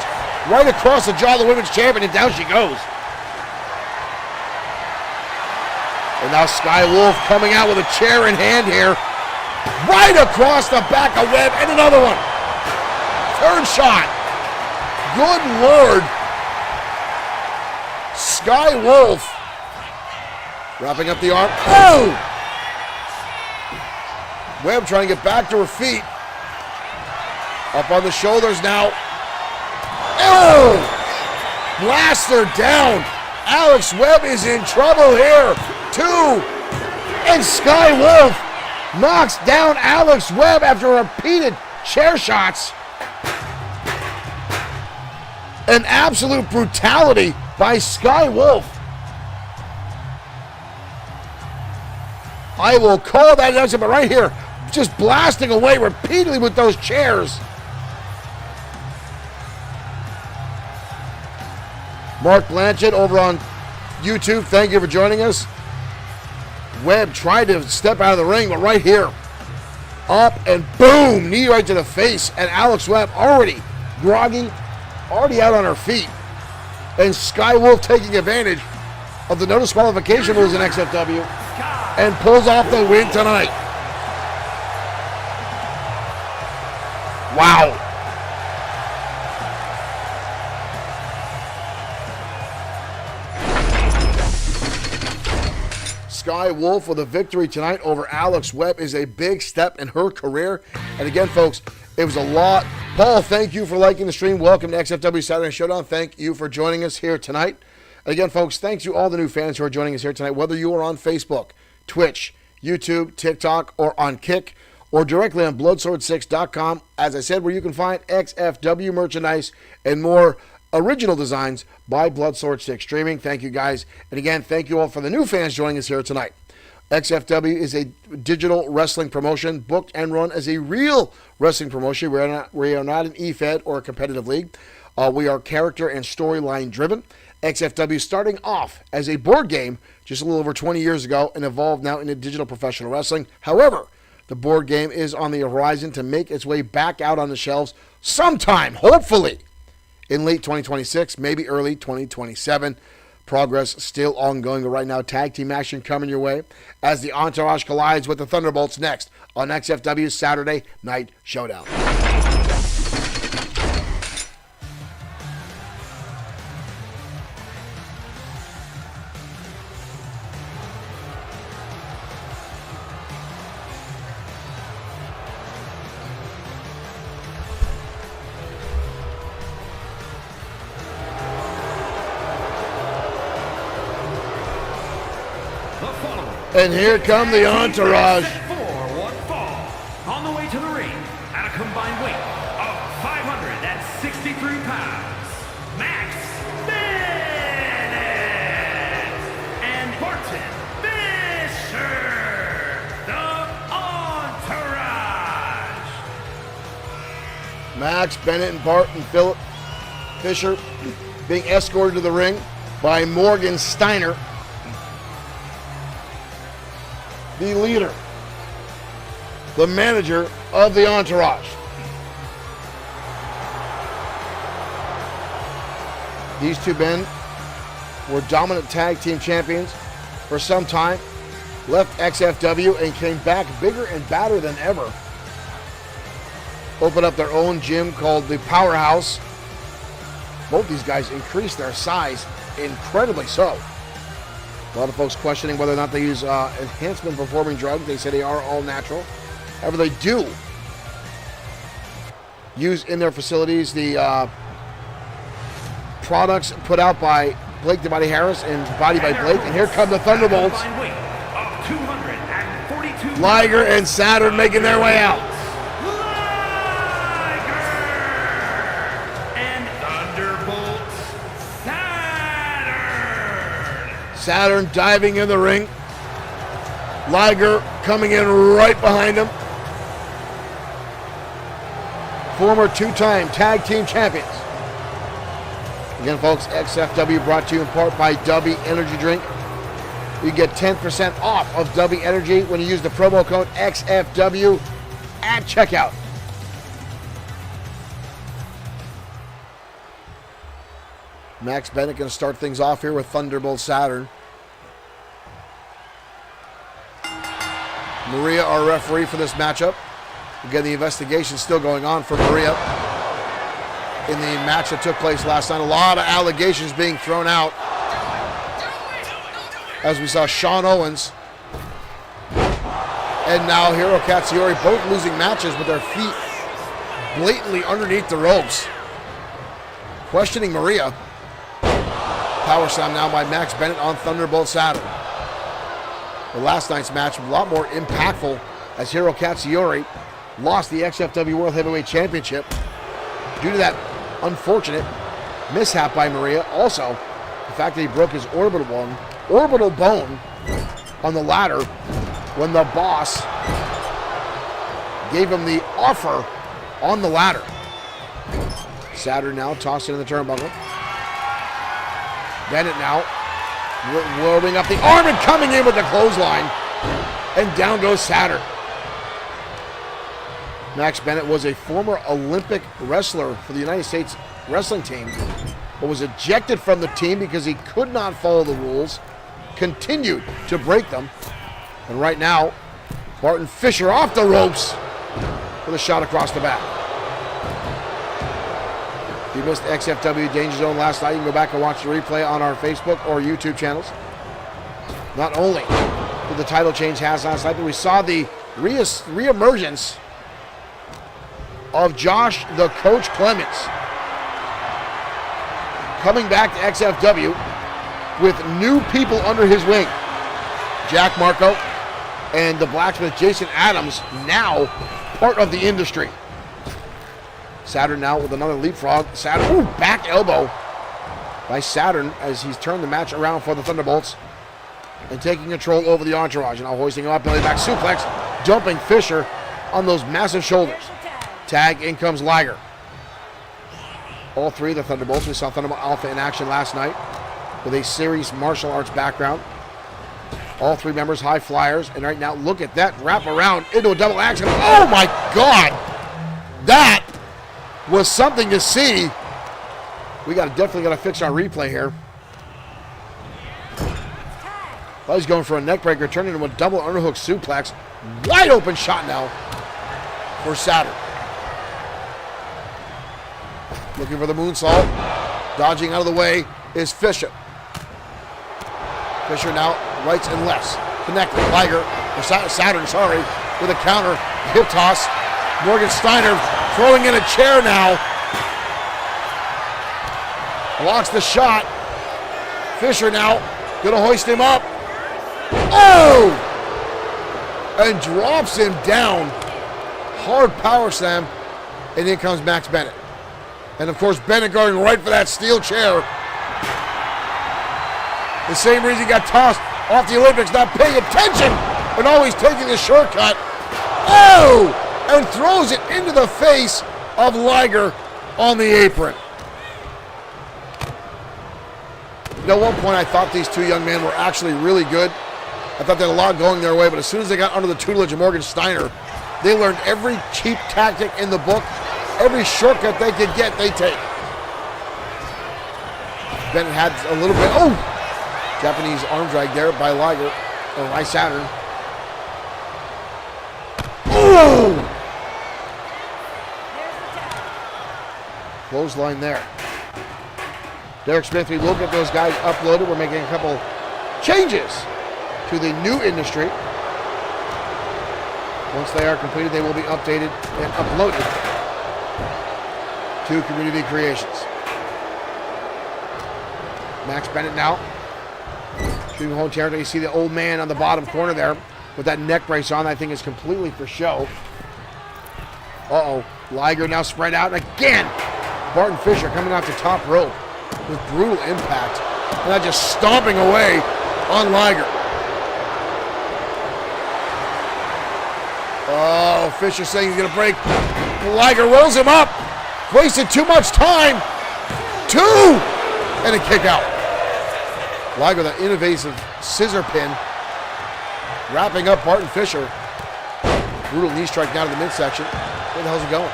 right across the jaw of the women's champion, and down she goes. And now Sky Wolf coming out with a chair in hand here. Right across the back of Webb, and another one. Third shot. Good Lord. Sky Wolf. Wrapping up the arm. Oh! Webb trying to get back to her feet. Up on the shoulders now. Oh! Blasts her down. Alex Webb is in trouble here. 2. And Sky Wolf knocks down Alex Webb after repeated chair shots. An absolute brutality by Sky Wolf. I will call that announcement, but right here, just blasting away repeatedly with those chairs. Mark Blanchett over on YouTube, thank you for joining us. Webb tried to step out of the ring, but right here, up and boom, knee right to the face, and Alex Webb already groggy, already out on her feet. And Sky Wolf taking advantage of the no disqualification rules in XFW and pulls off the win tonight. Wow. Sky Wolf with a victory tonight over Alex Webb is a big step in her career. And again, folks, it was a lot. Paul, thank you for liking the stream. Welcome to XFW Saturday Showdown. Thank you for joining us here tonight. And again, folks, thanks to all the new fans who are joining us here tonight, whether you are on Facebook, Twitch, YouTube, TikTok, or on Kick, or directly on Bloodsword6.com. As I said, where you can find XFW merchandise and more original designs by Bloodsword 6 Streaming. Thank you, guys. And again, thank you all for the new fans joining us here tonight. XFW is a digital wrestling promotion booked and run as a real wrestling promotion. We are not an EFED or a competitive league. We are character and storyline driven. XFW starting off as a board game just a little over 20 years ago and evolved now into digital professional wrestling. However, the board game is on the horizon to make its way back out on the shelves sometime, hopefully, in late 2026, maybe early 2027. Progress still ongoing, but right now tag team action coming your way as the Entourage collides with the Thunderbolts next on XFW Saturday Night Showdown. And here come the Entourage. For one fall. On the way to the ring at a combined weight of 563 pounds, Max Bennett and Barton Fisher, the Entourage. Max Bennett and Barton Fisher being escorted to the ring by Morgan Steiner, the leader, the manager of the Entourage. These two men were dominant tag team champions for some time, left XFW and came back bigger and badder than ever. Opened up their own gym called the Powerhouse. Both these guys increased their size incredibly so. A lot of folks questioning whether or not they use enhancement performing drugs. They say they are all natural. However, they do use in their facilities the products put out by Blake the Body Harris and Body by Blake. And here come the Thunderbolts. Liger and Saturn making their way out. Saturn diving in the ring. Liger coming in right behind him. Former two-time tag team champions. Again, folks, XFW brought to you in part by W Energy Drink. You get 10% off of W Energy when you use the promo code XFW at checkout. Max Bennett going to start things off here with Thunderbolt Saturn. Maria, our referee for this matchup. Again, the investigation still going on for Maria. In the match that took place last night, a lot of allegations being thrown out. As we saw Sean Owens and now Hiro Katsuyori both losing matches with their feet blatantly underneath the ropes. Questioning Maria. Power slam now by Max Bennett on Thunderbolt Saturn. The last night's match was a lot more impactful as Hiro Katsuyori lost the XFW World Heavyweight Championship due to that unfortunate mishap by Maria. Also, the fact that he broke his orbital bone on the ladder when the boss gave him the offer on the ladder. Saturn now tossed into the turnbuckle. Bennett now loading up the arm and coming in with the clothesline. And down goes Saturn. Max Bennett was a former Olympic wrestler for the United States wrestling team, but was ejected from the team because he could not follow the rules, continued to break them. And right now, Barton Fisher off the ropes with a shot across the back. If you missed XFW Danger Zone last night, you can go back and watch the replay on our Facebook or YouTube channels. Not only did the title change hands last night, but we saw the reemergence of Josh the Coach Clemens coming back to XFW with new people under his wing. Jack Marco and the blacksmith Jason Adams, now part of the industry. Saturn now with another leapfrog. Saturn, back elbow by Saturn as he's turned the match around for the Thunderbolts and taking control over the Entourage. Now hoisting him up, belly back suplex, dumping Fisher on those massive shoulders. Tag, in comes Liger. All three of the Thunderbolts. We saw Thunderbolt Alpha in action last night with a serious martial arts background. All three members high flyers. And right now, look at that wrap around into a double action. Oh my God! That was something to see. We definitely got to fix our replay here. Well, he's going for a neck breaker, turning into a double underhook suplex. Wide open shot now for Saturn. Looking for the moonsault. Dodging out of the way is Fisher. Fisher now rights and lefts. Connected. Liger, or Saturn, sorry, with a counter. Hip toss. Morgan Steiner throwing in a chair now. Blocks the shot. Fisher now gonna hoist him up. Oh! And drops him down. Hard power slam. And in comes Max Bennett. And of course, Bennett going right for that steel chair. The same reason he got tossed off the Olympics, not paying attention, but always taking the shortcut. Oh! And throws it into the face of Liger on the apron. At one point, I thought these two young men were actually really good. I thought they had a lot going their way, but as soon as they got under the tutelage of Morgan Steiner, they learned every cheap tactic in the book. Every shortcut they could get, they take. Bennett had a little bit, oh! Japanese arm drag there by Liger, or by Saturn. Oh! Clothesline there. Derek Smith, we will get those guys uploaded. We're making a couple changes to the new industry. Once they are completed, they will be updated and uploaded to Community Creations. Max Bennett now. Shooting home territory. You see the old man on the bottom corner there with that neck brace on. I think is completely for show. Uh-oh. Liger now spread out. And again, Barton Fisher coming off the top rope with brutal impact. And now just stomping away on Liger. Oh, Fisher saying he's going to break. Liger rolls him up. Wasted too much time. 2! And a kick out. Liger with an innovative scissor pin. Wrapping up Barton Fisher. Brutal knee strike down to the midsection. Where the hell's he going?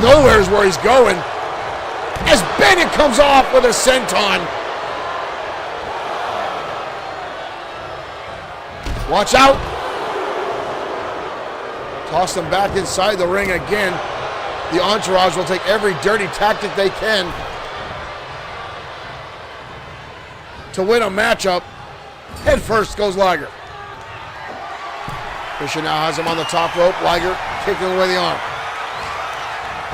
Nowhere's where he's going. As Bennett comes off with a senton. Watch out. Toss them back inside the ring again. The Entourage will take every dirty tactic they can to win a matchup. Head first goes Liger. Fisher now has him on the top rope. Liger kicking away the arm.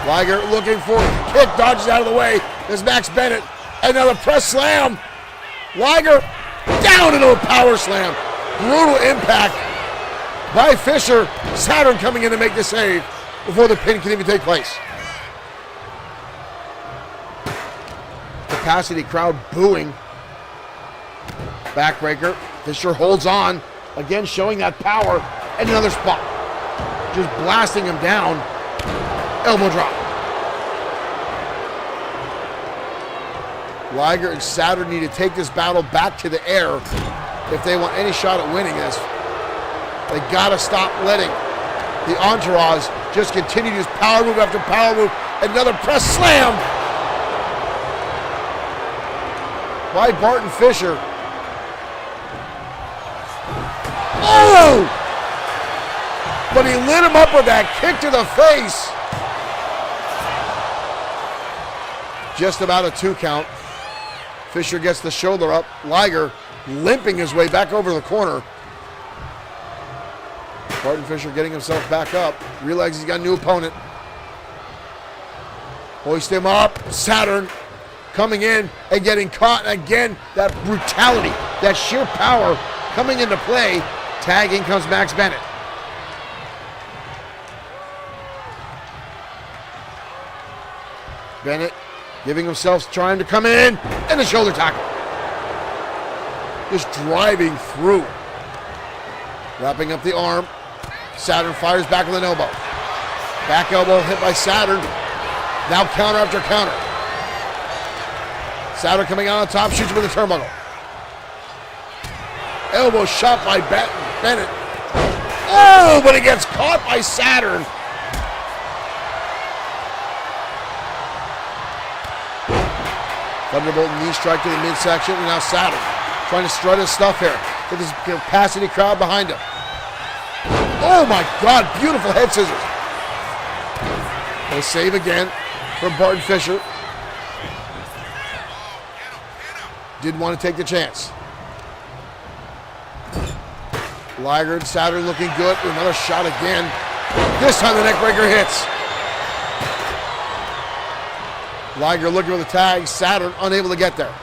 Liger looking for a kick, dodges out of the way. There's Max Bennett. Another press slam. Liger down into a power slam. Brutal impact by Fisher. Saturn coming in to make the save before the pin can even take place. Capacity crowd booing. Backbreaker. Fisher holds on. Again showing that power. And another spot. Just blasting him down. Elbow drop. Liger and Saturn need to take this battle back to the air if they want any shot at winning this. They gotta stop letting the Entourage just continue to use power move after power move. Another press slam by Barton Fisher. Oh! But he lit him up with that kick to the face. Just about a 2 count. Fisher gets the shoulder up. Liger limping his way back over the corner. Barton Fisher getting himself back up. Realizes he's got a new opponent. Hoist him up. Saturn coming in and getting caught. And again, that brutality, that sheer power coming into play. Tag in comes Max Bennett. Bennett giving himself, trying to come in, and a shoulder tackle. Just driving through. Wrapping up the arm. Saturn fires back with an elbow. Back elbow hit by Saturn. Now counter after counter. Saturn coming out on top, shoots with a turnbuckle. Elbow shot by Bennett. Oh, but it gets caught by Saturn. Thunderbolt knee strike to the midsection, and now Saturn trying to strut his stuff here with his capacity crowd behind him. Oh my God, beautiful head scissors. And a save again from Barton Fisher. Didn't want to take the chance. Liger and Saturn looking good. Another shot again. This time the neckbreaker hits. Liger looking for the tag. Saturn unable to get there.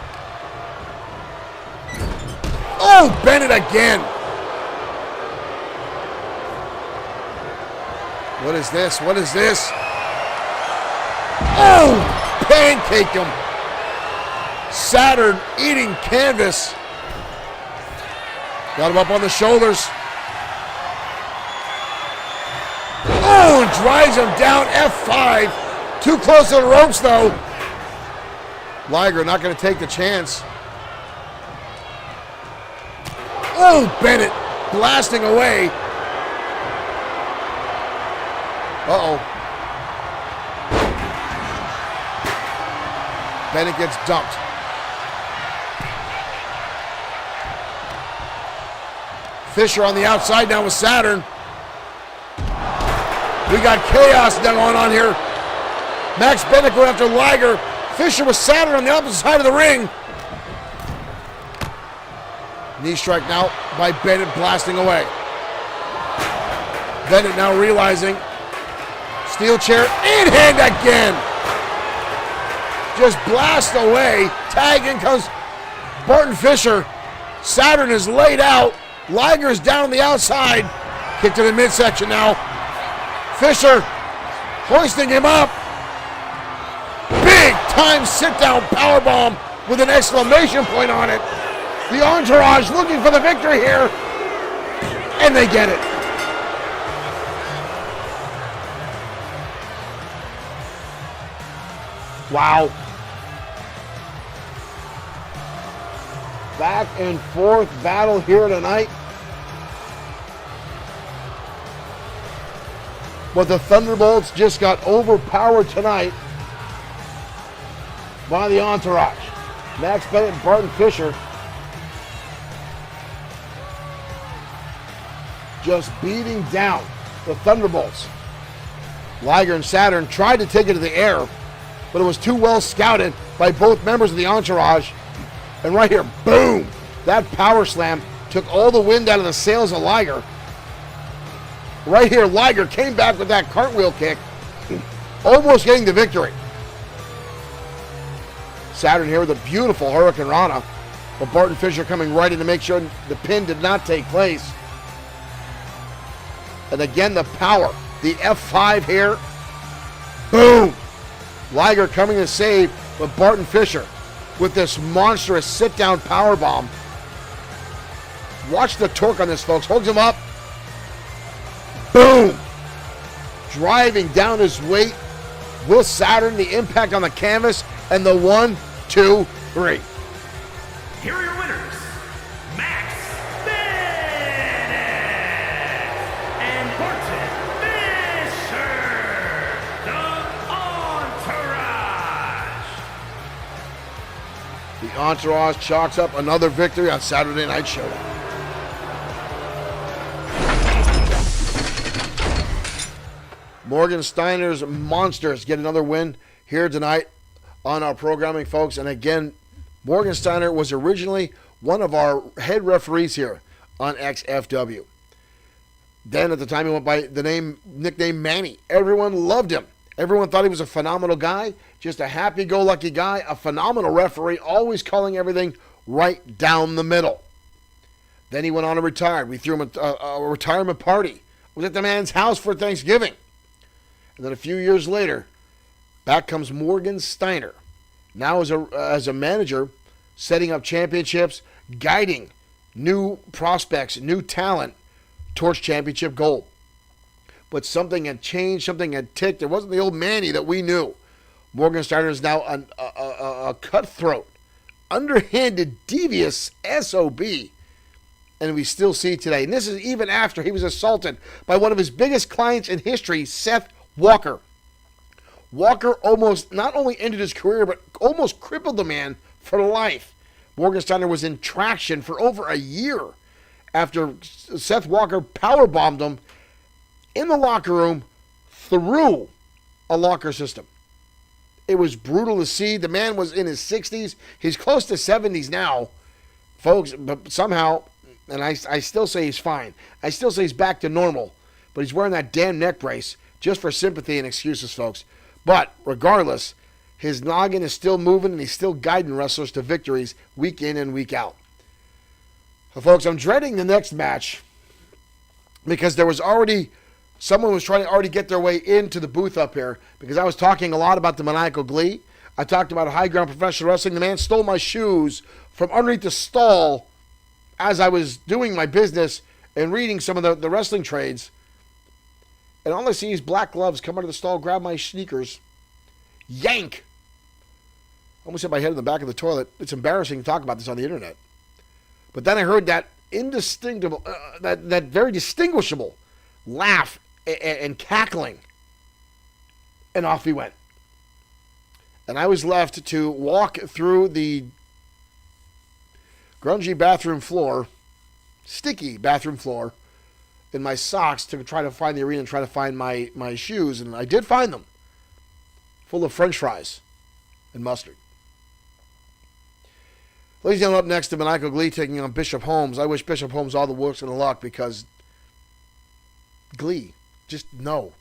Oh, Bennett again. What is this? What is this? Oh, pancake him. Saturn eating canvas. Got him up on the shoulders. Oh, and drives him down. F5. Too close to the ropes, though. Liger not going to take the chance. Oh, Bennett blasting away. Uh-oh. Bennett gets dumped. Fisher on the outside now with Saturn. We got chaos going on here. Max Bennett going after Liger. Fisher with Saturn on the opposite side of the ring. Knee strike now by Bennett blasting away. Bennett now realizing. Steel chair in hand again. Just blast away. Tag in comes Barton Fisher. Saturn is laid out. Liger is down on the outside. Kick to the midsection now. Fisher hoisting him up. Big time sit down powerbomb with an exclamation point on it. The Entourage looking for the victory here. And they get it. Wow. Back and forth battle here tonight. But the Thunderbolts just got overpowered tonight by the Entourage. Max Bennett and Barton Fisher just beating down the Thunderbolts. Liger and Saturn tried to take it to the air, but it was too well scouted by both members of the Entourage. And right here, boom! That power slam took all the wind out of the sails of Liger. Right here, Liger came back with that cartwheel kick, almost getting the victory. Saturn here with a beautiful Hurricane Rana, but Barton Fisher coming right in to make sure the pin did not take place. And again, the power, the F5 here, boom! Liger coming to save, but Barton Fisher with this monstrous sit-down powerbomb. Watch the torque on this, folks. Holds him up. Boom! Driving down his weight. Will Saturn, the impact on the canvas, and the 1, 2, 3. Here are your winners, Max Bennett and Barton Fisher, the Entourage. The Entourage chalks up another victory on Saturday Night Showdown. Morgan Steiner's Monsters get another win here tonight on our programming, folks. And again, Morgan Steiner was originally one of our head referees here on XFW. Then at the time he went by the nickname Manny. Everyone loved him. Everyone thought he was a phenomenal guy, just a happy-go-lucky guy, a phenomenal referee, always calling everything right down the middle. Then he went on and retired. We threw him a retirement party. Was at the man's house for Thanksgiving. And then a few years later, back comes Morgan Steiner, now as a manager, setting up championships, guiding new prospects, new talent towards championship gold. But something had changed, something had ticked. It wasn't the old Manny that we knew. Morgan Steiner is now a cutthroat, underhanded, devious SOB. And we still see today. And this is even after he was assaulted by one of his biggest clients in history, Seth Walker. Walker almost not only ended his career, but almost crippled the man for life Morgensteiner was in traction for over a year after Seth Walker powerbombed him in the locker room through a locker system. It was brutal to see. The man was in his 60s. He's close to 70s now, folks, but somehow, and I still say he's fine. I still say he's back to normal, but he's wearing that damn neck brace just for sympathy and excuses, folks. But regardless, his noggin is still moving, and he's still guiding wrestlers to victories week in and week out. So, folks, I'm dreading the next match because there was already someone was trying to already get their way into the booth up here because I was talking a lot about the maniacal glee. I talked about high ground professional wrestling. The man stole my shoes from underneath the stall as I was doing my business and reading some of the wrestling trades. And all I see is black gloves come out of the stall, grab my sneakers, yank. I almost hit my head in the back of the toilet. It's embarrassing to talk about this on the internet. But then I heard that indistinguishable, that very distinguishable laugh and cackling. And off he went. And I was left to walk through the grungy bathroom floor, sticky bathroom floor, in my socks to try to find the arena and try to find my shoes. And I did find them, full of French fries and mustard. Ladies and gentlemen, up next to Maniacal Glee taking on Bishop Holmes. I wish Bishop Holmes all the works and the luck because Glee, just no.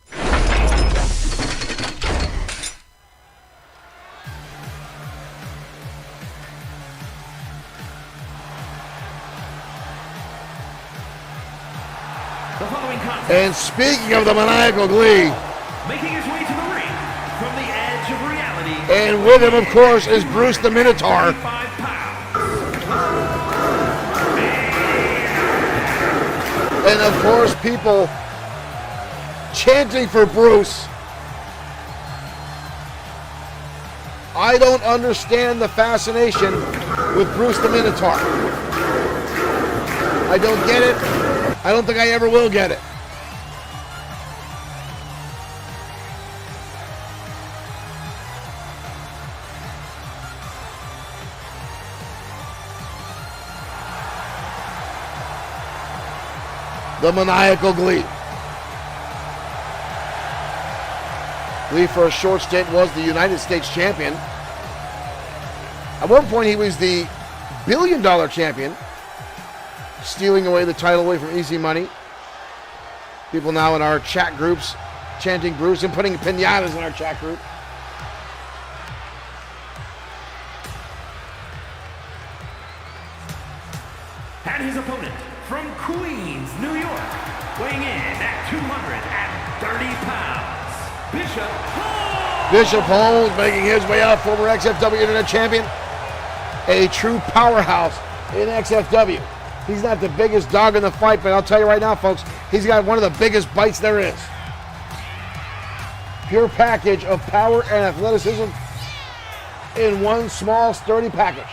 And speaking of the Maniacal Glee, making his way to the ring from the edge of reality, and with him, of course, is Bruce the Minotaur. 5 pounds. And of course, people chanting for Bruce. I don't understand the fascination with Bruce the Minotaur. I don't get it. I don't think I ever will get it. The Maniacal Glee. Glee, for a short stint, was the United States champion. At one point, he was the $1 billion champion, stealing away the title away from Easy Money. People now in our chat groups chanting Bruce and putting pinatas in our chat group. And his opponent from Queens, New York, weighing in at 230 pounds, Bishop Holmes. Bishop Holmes making his way up, former XFW Internet Champion, a true powerhouse in XFW. He's not the biggest dog in the fight, but I'll tell you right now, folks, he's got one of the biggest bites there is. Pure package of power and athleticism in one small, sturdy package.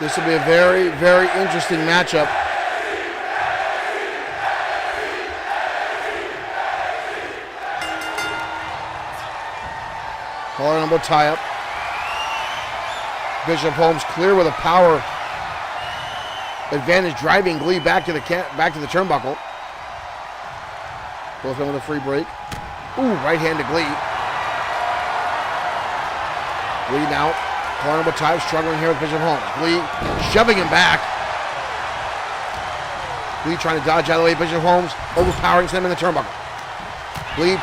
This will be a very, very interesting matchup. Collar elbow tie-up. Bishop Holmes clear with a power advantage, driving Glee back to the turnbuckle. Both in with a free break. Ooh, right hand to Glee. Glee now. Collar elbow tie-up, struggling here with Bishop Holmes. Glee shoving him back. Glee trying to dodge out of the way. Bishop Holmes overpowering him in the turnbuckle. Glee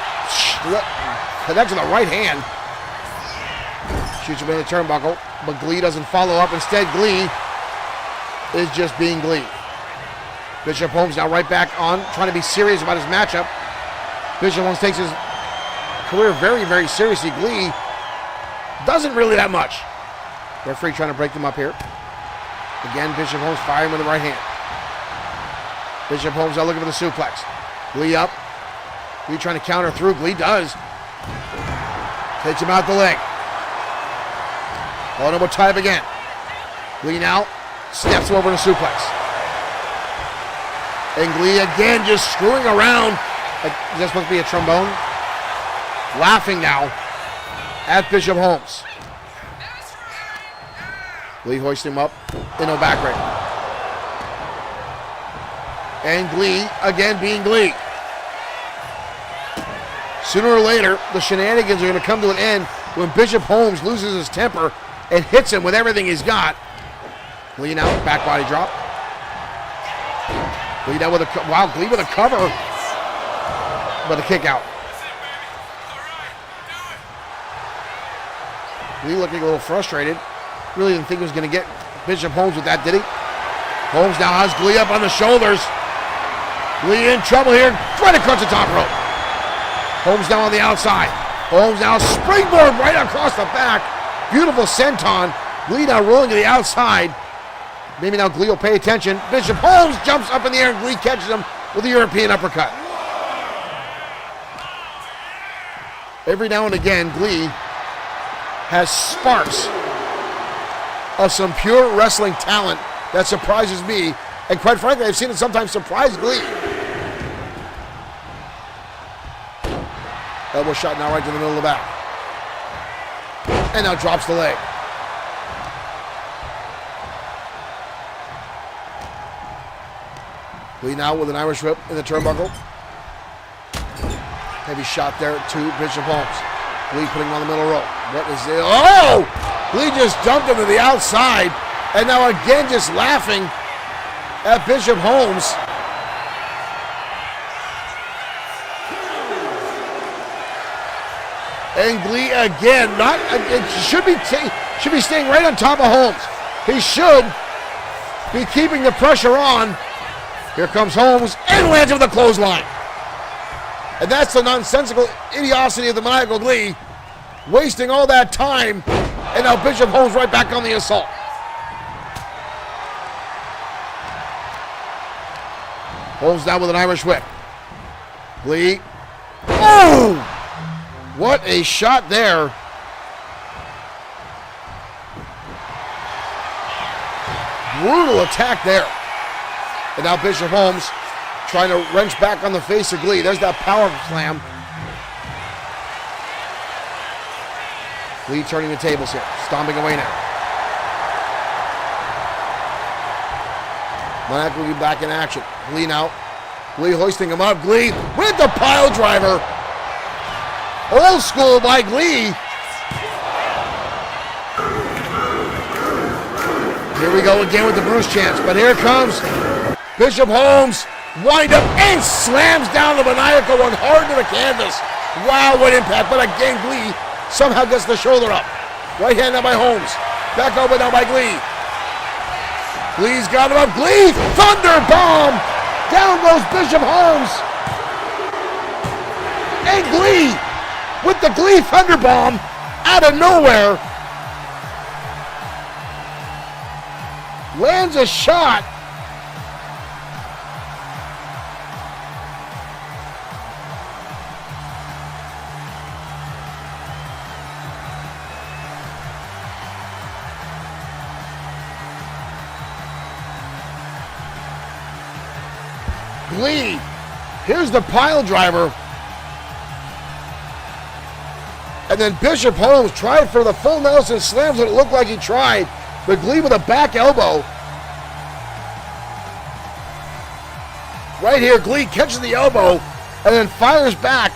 connects with a right hand. Shoots him in the turnbuckle, but Glee doesn't follow up. Instead, Glee is just being Glee. Bishop Holmes now right back on, trying to be serious about his matchup. Bishop Holmes takes his career very, very seriously. Glee doesn't really that much. Referee trying to break them up here. Again, Bishop Holmes firing with the right hand. Bishop Holmes now looking for the suplex. Glee up. Glee trying to counter through. Glee does. Takes him out the leg. Elbow tie up again. Glee now snaps him over to suplex. And Glee again just screwing around. Like, is that supposed to be a trombone? Laughing now at Bishop Holmes. Glee hoisting him up in a backbreaker. And Glee again being Glee. Sooner or later, the shenanigans are going to come to an end when Bishop Holmes loses his temper and hits him with everything he's got. Glee now, back body drop. Glee now with a, Glee with a cover, but a kick out. Glee looking a little frustrated. Really didn't think he was going to get Bishop Holmes with that, did he? Holmes now has Glee up on the shoulders. Glee in trouble here, trying to cut the top rope. Holmes now on the outside. Holmes now springboard right across the back. Beautiful senton. Glee now rolling to the outside. Maybe now Glee will pay attention. Bishop Holmes jumps up in the air and Glee catches him with a European uppercut. Every now and again, Glee has sparks of some pure wrestling talent that surprises me. And quite frankly, I've seen it sometimes surprise Glee. Elbow shot now right to the middle of the back. And now drops the leg. Glee now with an Irish whip in the turnbuckle. Heavy shot there to Bishop Holmes. Glee putting him on the middle rope. What is it? Oh! Glee just dumped him to the outside. And now again just laughing at Bishop Holmes. And Glee again, it should be staying right on top of Holmes. He should be keeping the pressure on. Here comes Holmes and lands with a clothesline. And that's the nonsensical idiocy of the maniacal Glee, wasting all that time, and now Bishop Holmes right back on the assault. Holmes down with an Irish whip. Glee. Oh! What a shot there. Brutal attack there. And now Bishop Holmes trying to wrench back on the face of Glee. There's that power slam. Glee turning the tables here. Stomping away now. Monaco will be back in action. Glee now. Glee hoisting him up. Glee with the pile driver. Old school by Glee. Here we go again with the Bruce chants. But here comes Bishop Holmes. Wind up and slams down the maniacal one hard to the canvas. Wow, what impact. But again, Glee somehow gets the shoulder up. Right hand now by Holmes. Back over now by Glee. Glee's got him up. Glee, thunder bomb. Down goes Bishop Holmes. And Glee with the Glee thunder bomb out of nowhere. Lands a shot. Glee, here's the pile driver. And then Bishop Holmes tried for the full Nelson slams and it looked like he tried. But Glee with a back elbow. Right here, Glee catches the elbow and then fires back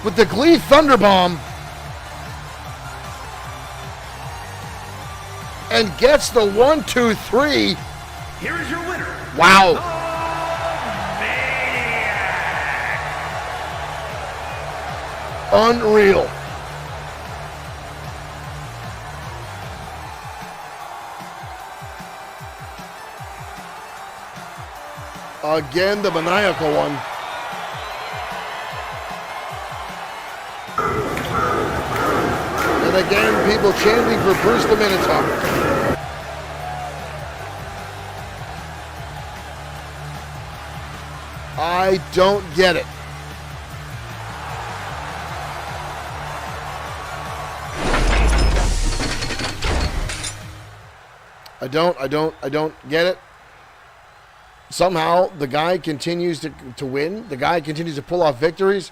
with the Glee Thunderbomb. And gets the 1, 2, 3. Here is your winner. Wow. Unreal. Again, the maniacal one. And again, people chanting for Bruce the Minotaur. I don't get it. I don't get it. Somehow the guy continues to win. The guy continues to pull off victories.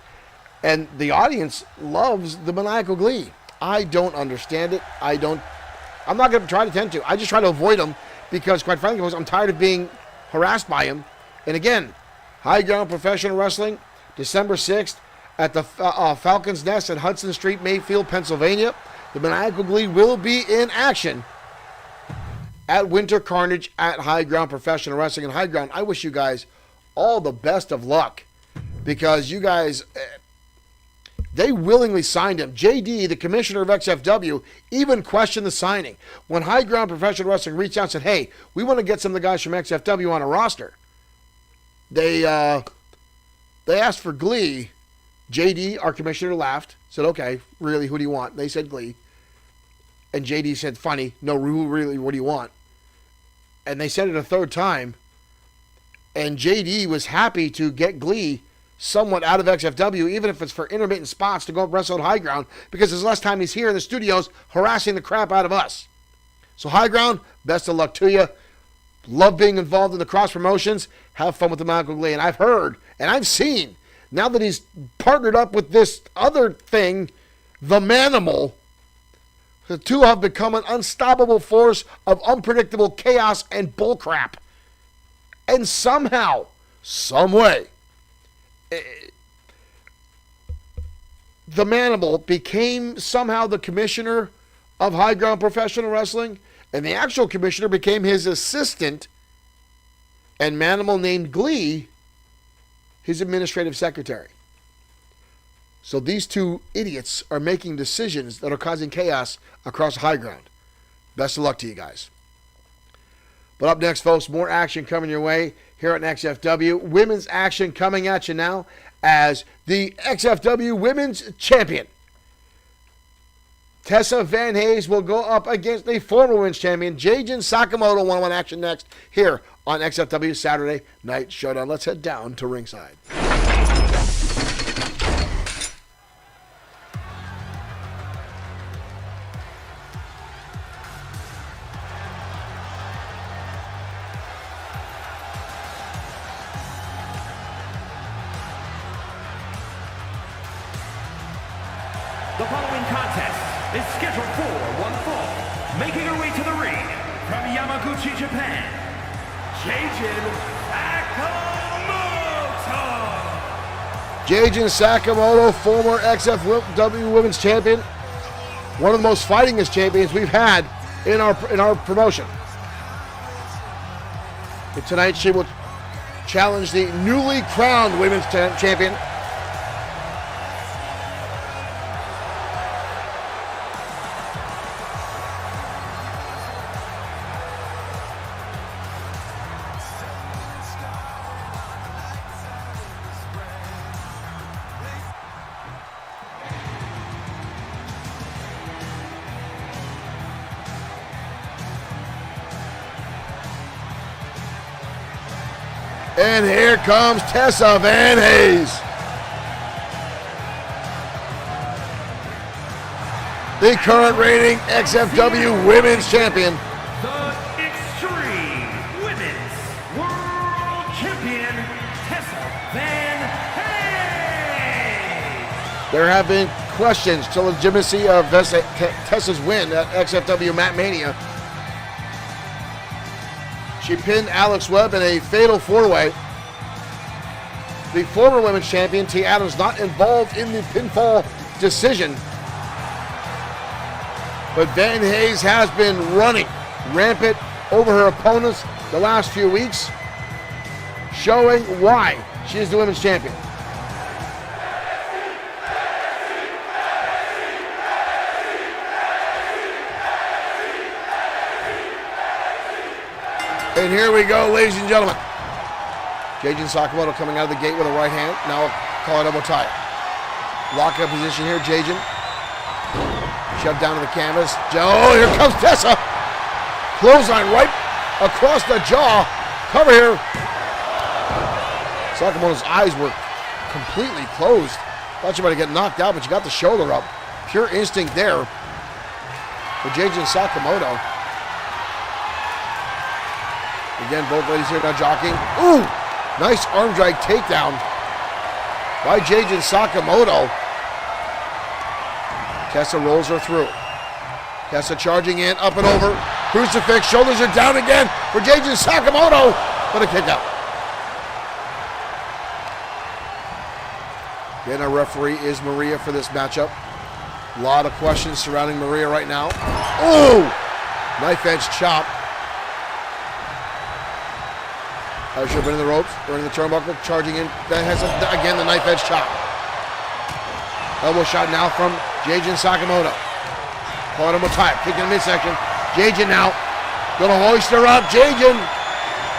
And the audience loves the maniacal glee. I don't understand it. I'm not going to try to tend to. I just try to avoid him because, quite frankly, I'm tired of being harassed by him. And again, High Ground Professional Wrestling, December 6th at the Falcon's Nest at Hudson Street, Mayfield, Pennsylvania. The maniacal glee will be in action at Winter Carnage at High Ground Professional Wrestling. And High Ground, I wish you guys all the best of luck because you guys, they willingly signed him. JD, the commissioner of XFW, even questioned the signing. When High Ground Professional Wrestling reached out and said, hey, we want to get some of the guys from XFW on a roster, they asked for Glee. JD, our commissioner, laughed, said, okay, really, who do you want? They said Glee. And JD said, funny, no, really, what do you want? And they said it a third time. And JD was happy to get Glee somewhat out of XFW, even if it's for intermittent spots to go up wrestle at High Ground, because there's less time he's here in the studios harassing the crap out of us. So High Ground, best of luck to you. Love being involved in the cross promotions. Have fun with the Maniacal Glee. And I've heard, and I've seen, now that he's partnered up with this other thing, the Manimal, the two have become an unstoppable force of unpredictable chaos and bullcrap. And somehow, some way, the Manimal became somehow the commissioner of High Ground Professional Wrestling, and the actual commissioner became his assistant, and Manimal named Glee his administrative secretary. So these two idiots are making decisions that are causing chaos across High Ground. Best of luck to you guys. But up next, folks, more action coming your way here at XFW. Women's action coming at you now as the XFW Women's Champion. Tessa Van Hayes will go up against the former Women's Champion, Jajin Sakamoto. One-on-one action next here on XFW Saturday Night Showdown. Let's head down to ringside. The following contest is scheduled for one fall. Making her way to the ring from Yamaguchi, Japan, Jajin Sakamoto. Jajin Sakamoto, former XFW Women's Champion, one of the most fightingest champions we've had in our promotion. And tonight she will challenge the newly crowned Women's Champion, and here comes Tessa Van Hayes. The current reigning XFW Women's Champion. The Extreme Women's World Champion, Tessa Van Hayes. There have been questions to the legitimacy of Tessa's win at XFW Mat Mania. She pinned Alex Webb in a fatal four-way. The former Women's Champion, T. Adams, not involved in the pinfall decision. But Van Hayes has been running rampant over her opponents the last few weeks, showing why she is the Women's Champion. And here we go, ladies and gentlemen. J.J. Sakamoto coming out of the gate with a right hand. Now call a double tie. Lockup position here, J.J. Shoved down to the canvas. Oh, here comes Tessa. Clothesline right across the jaw. Cover here. Sakamoto's eyes were completely closed. Thought you might get knocked out, but you got the shoulder up. Pure instinct there for J.J. Sakamoto. Again, both ladies here now jockeying. Ooh, nice arm drag takedown by J.J. Sakamoto. Tessa rolls her through. Tessa charging in, up and over. Crucifix, shoulders are down again for J.J. Sakamoto. What a kick out. Again, our referee is Maria for this matchup. A lot of questions surrounding Maria right now. Ooh! Knife edge chop. Should have been in the ropes, or in the turnbuckle, charging in. That has, again, the knife edge chop. Elbow shot now from J.J. Sakamoto. Caught him with tie, kicking the midsection. J.J. now, gonna hoist her up. J.J.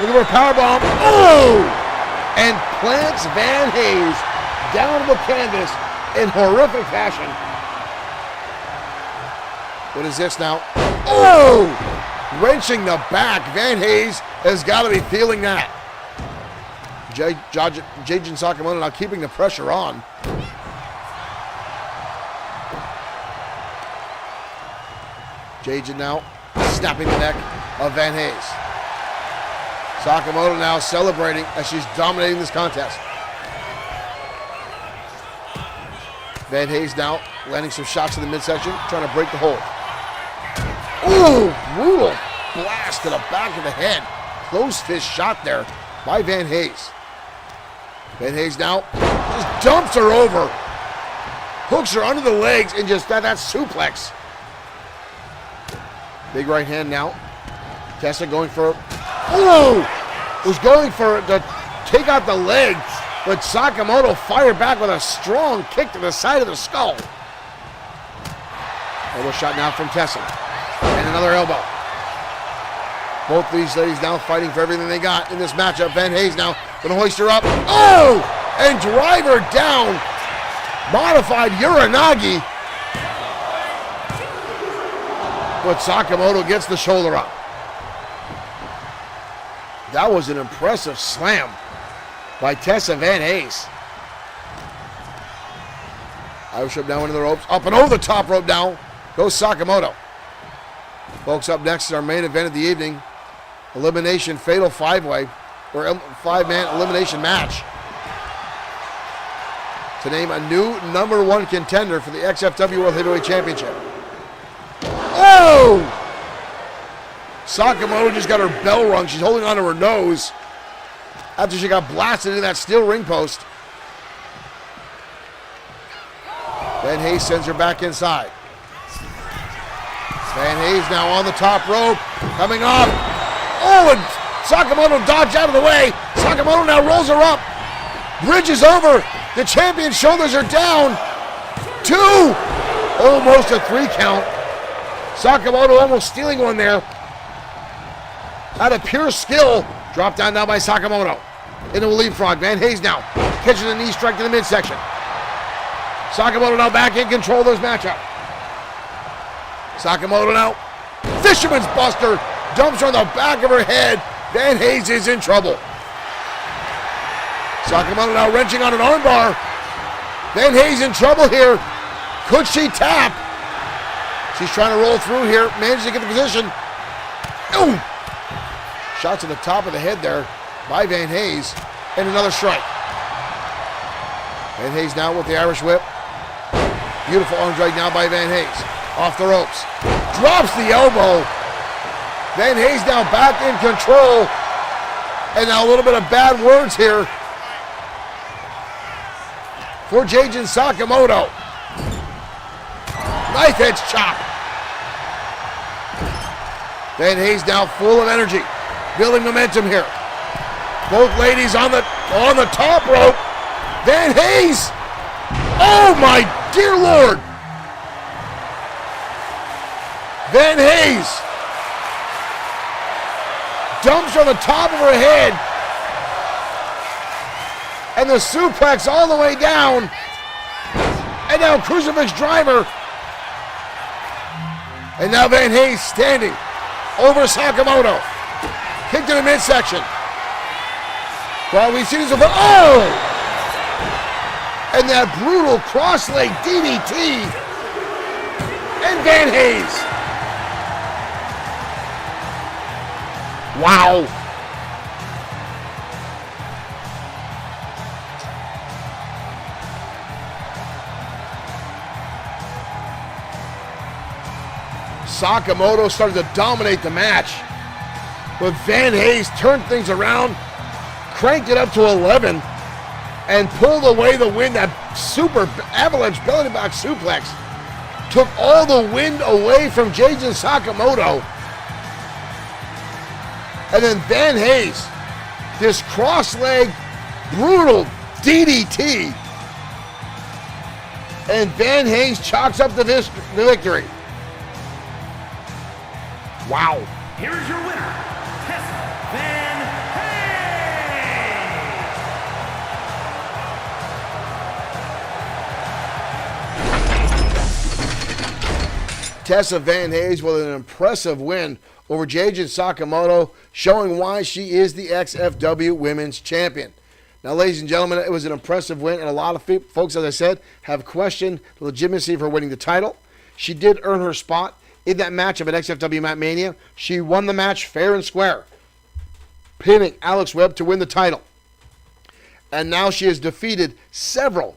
looking for a powerbomb. Oh! And plants Van Hayes down to the canvas in horrific fashion. What is this now? Oh! Wrenching the back. Van Hayes has got to be feeling that. J.J. Sakamoto now keeping the pressure on. J.J. now snapping the neck of Van Hayes. Sakamoto now celebrating as she's dominating this contest. Van Hayes now landing some shots in the midsection, trying to break the hold. Ooh, brutal blast to the back of the head. Close fist shot there by Van Hayes. Van Hayes now just dumps her over. Hooks her under the legs and just that suplex. Big right hand now. Tessa going for, ooh! Was going for to take out the legs, but Sakamoto fired back with a strong kick to the side of the skull. Elbow shot now from Tessa. And another elbow. Both these ladies now fighting for everything they got in this matchup. Van Hayes now going to hoist her up. Oh! And drive her down. Modified Uranagi. But Sakamoto gets the shoulder up. That was an impressive slam by Tessa Van Hayes. Irish whip now into the ropes. Up and over the top rope now goes Sakamoto. Folks, up next is our main event of the evening. Elimination Fatal 5-Way, or 5-man elimination match. To name a new #1 contender for the XFW World Heavyweight Championship. Oh! Sakamoto just got her bell rung. She's holding onto her nose after she got blasted in that steel ring post. Van Hayes sends her back inside. Van Hayes now on the top rope, coming off. Oh, and Sakamoto dodged out of the way. Sakamoto now rolls her up. Bridges over. The champion's shoulders are down. 2. Almost a 3 count. Sakamoto almost stealing one there. Out of pure skill. Dropped down now by Sakamoto. Into a leapfrog. Van Hayes now catches a knee strike to the midsection. Sakamoto now back in control of this matchup. Sakamoto now. Fisherman's Buster. Dumps her on the back of her head. Van Hayes is in trouble. Sakamoto now wrenching on an armbar. Van Hayes in trouble here. Could she tap? She's trying to roll through here. Manages to get the position. Ooh! Shot to the top of the head there by Van Hayes. And another strike. Van Hayes now with the Irish whip. Beautiful arm drag now by Van Hayes. Off the ropes. Drops the elbow. Van Hayes now back in control. And now a little bit of bad words here for J.J. Sakamoto. Knife edge chop. Van Hayes now full of energy. Building momentum here. Both ladies on the top rope. Van Hayes. Oh my dear Lord. Van Hayes dumps her on the top of her head. And the suplex all the way down. And now crucifix driver. And now Van Hayes standing over Sakamoto. Kick to the midsection. Well, we see this before. Oh! And that brutal cross-leg DDT. And Van Hayes. Wow. Sakamoto started to dominate the match. But Van Hayes turned things around, cranked it up to 11, and pulled away the wind. That super avalanche belly-to-back suplex took all the wind away from Jason Sakamoto. And then Van Hayes, this cross-leg, brutal DDT. And Van Hayes chalks up the victory. Wow. Here is your winner, Tessa Van Hayes. Tessa Van Hayes with an impressive win over Jason Sakamoto, showing why she is the XFW Women's Champion. Now, ladies and gentlemen, it was an impressive win, and a lot of folks, as I said, have questioned the legitimacy of her winning the title. She did earn her spot in that match of an XFW Mania. She won the match fair and square, pinning Alex Webb to win the title. And now she has defeated several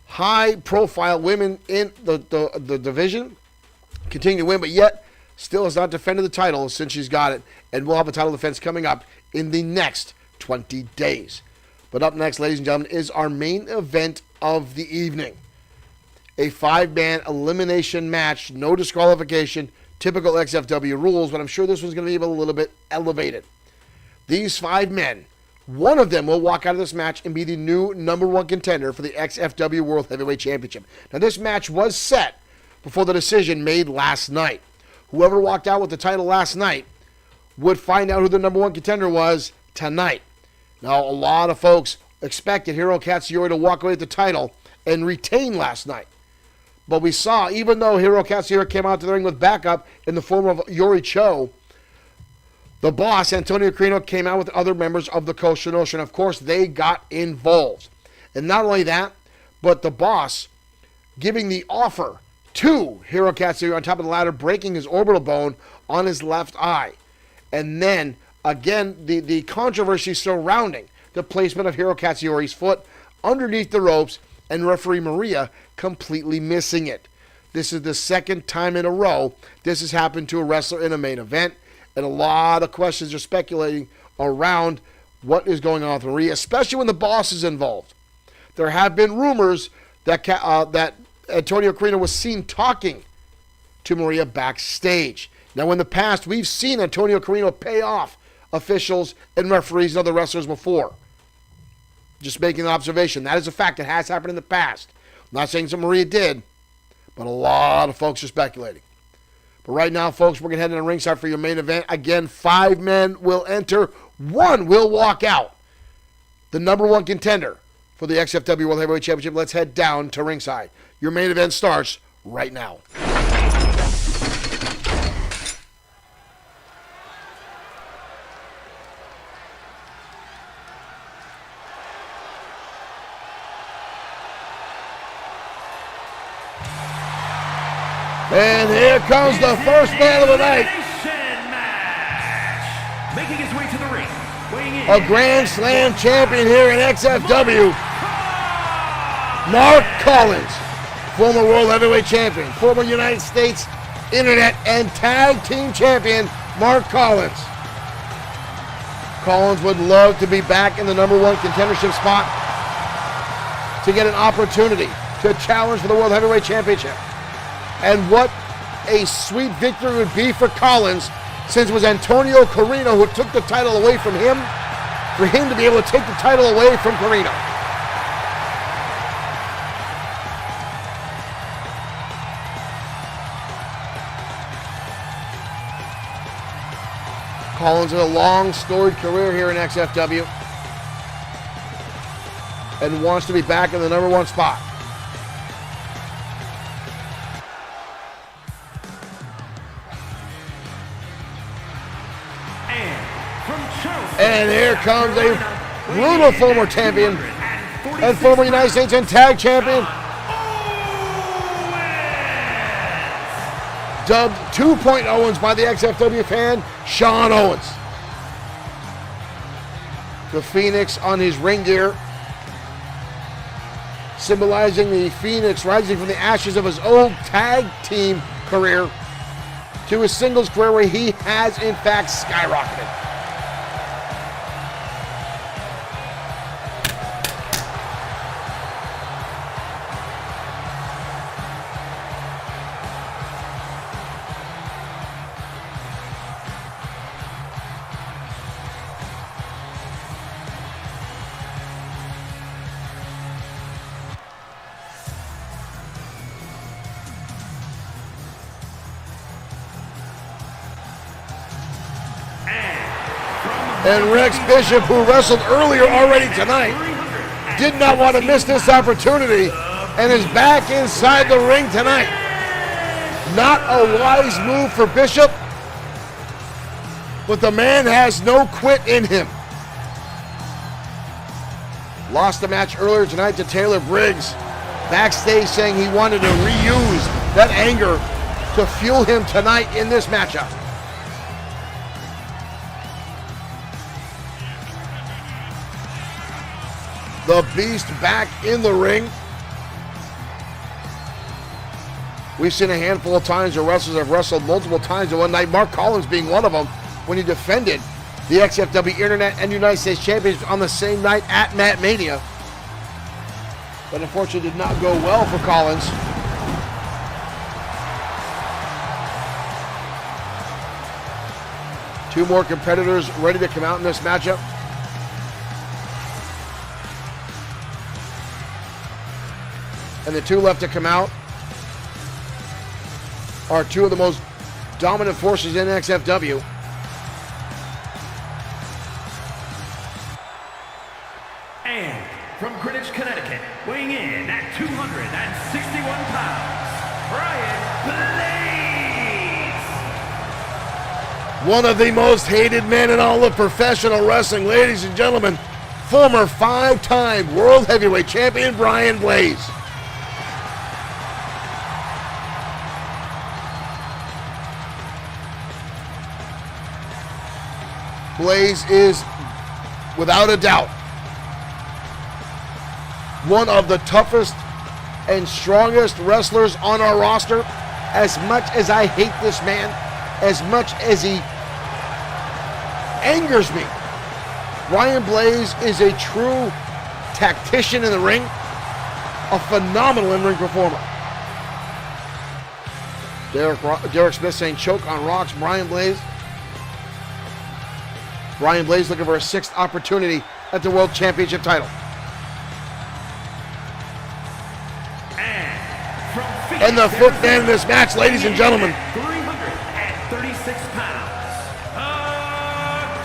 high-profile women in the division, continue to win, but yet still has not defended the title since she's got it, and will have a title defense coming up in the next 20 days. But up next, ladies and gentlemen, is our main event of the evening. A 5-man elimination match, no disqualification, typical XFW rules, but I'm sure this one's going to be a little bit elevated. These 5 men, one of them will walk out of this match and be the new #1 contender for the XFW World Heavyweight Championship. Now, this match was set before the decision made last night. Whoever walked out with the title last night would find out who the #1 contender was tonight. Now, a lot of folks expected Hiro Katsuyori to walk away with the title and retain last night. But we saw, even though Hiro Katsuyori came out to the ring with backup in the form of Yori Cho, the boss, Antonio Carino, came out with other members of the Kosher Notion. Of course, they got involved. And not only that, but the boss giving the offer to Hiro Katsuyori on top of the ladder, breaking his orbital bone on his left eye. And then, again, the controversy surrounding the placement of Hiro Katsuyori's foot underneath the ropes, and referee Maria completely missing it. This is the second time in a row this has happened to a wrestler in a main event, and a lot of questions are speculating around what is going on with Maria, especially when the boss is involved. There have been rumors that Antonio Carino was seen talking to Maria backstage. Now, in the past, we've seen Antonio Carino pay off officials and referees and other wrestlers before. Just making an observation. That is a fact. It has happened in the past. I'm not saying that Maria did, but a lot of folks are speculating. But right now, folks, we're going to head into ringside for your main event. Again, 5 men will enter. 1 will walk out. The #1 contender for the XFW World Heavyweight Championship. Let's head down to ringside. Your main event starts right now. And here comes the first man of the night. Match. Making his way to the ring, weighing in A Grand Slam champion here in XFW, Mark Collins, former World Heavyweight Champion, former United States Internet and Tag Team Champion, Mark Collins. Collins would love to be back in the #1 contendership spot to get an opportunity to challenge for the World Heavyweight Championship. And what a sweet victory would be for Collins, since it was Antonio Carino who took the title away from him, for him to be able to take the title away from Carino. Collins has a long, storied career here in XFW. and wants to be back in the number one spot. And here comes a brutal former champion and former United States and Tag Champion, dubbed 2.0 Owens by the XFW fan, Sean Owens. The Phoenix on his ring gear, symbolizing the Phoenix rising from the ashes of his old tag team career to his singles career, where he has in fact skyrocketed. And Rex Bishop, who wrestled earlier already tonight, did not want to miss this opportunity and is back inside the ring tonight. Not a wise move for Bishop, but the man has no quit in him. Lost the match earlier tonight to Taylor Briggs, backstage saying he wanted to reuse that anger to fuel him tonight in this matchup. The Beast back in the ring. We've seen a handful of times where wrestlers have wrestled multiple times in one night, Mark Collins being one of them, when he defended the XFW Internet and United States Championships on the same night at Matt Mania. But unfortunately did not go well for Collins. Two more competitors ready to come out in this matchup. And the two left to come out are two of the most dominant forces in XFW. And from Greenwich, Connecticut, weighing in at 261 pounds, Brian Blaze. One of the most hated men in all of professional wrestling, ladies and gentlemen, former 5-time World Heavyweight Champion Brian Blaze. Blaze is, without a doubt, one of the toughest and strongest wrestlers on our roster. As much as I hate this man, as much as he angers me, Brian Blaze is a true tactician in the ring, a phenomenal in-ring performer. Derek Smith saying choke on rocks. Brian Blaze looking for a 6th opportunity at the World Championship title. And the 5th man in this match, ladies and gentlemen. 336 pounds,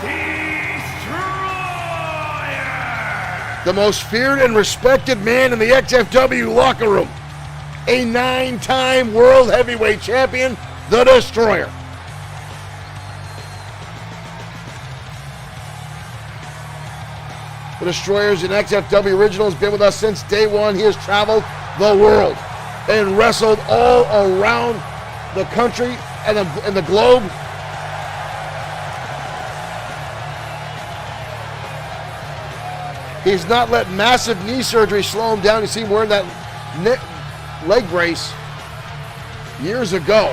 Destroyer. The most feared and respected man in the XFW locker room. A 9-time World Heavyweight Champion, the Destroyer. The Destroyer's an XFW original, has been with us since day one. He has traveled the world and wrestled all around the country and the globe. He's not let massive knee surgery slow him down. You see him wearing that leg brace years ago.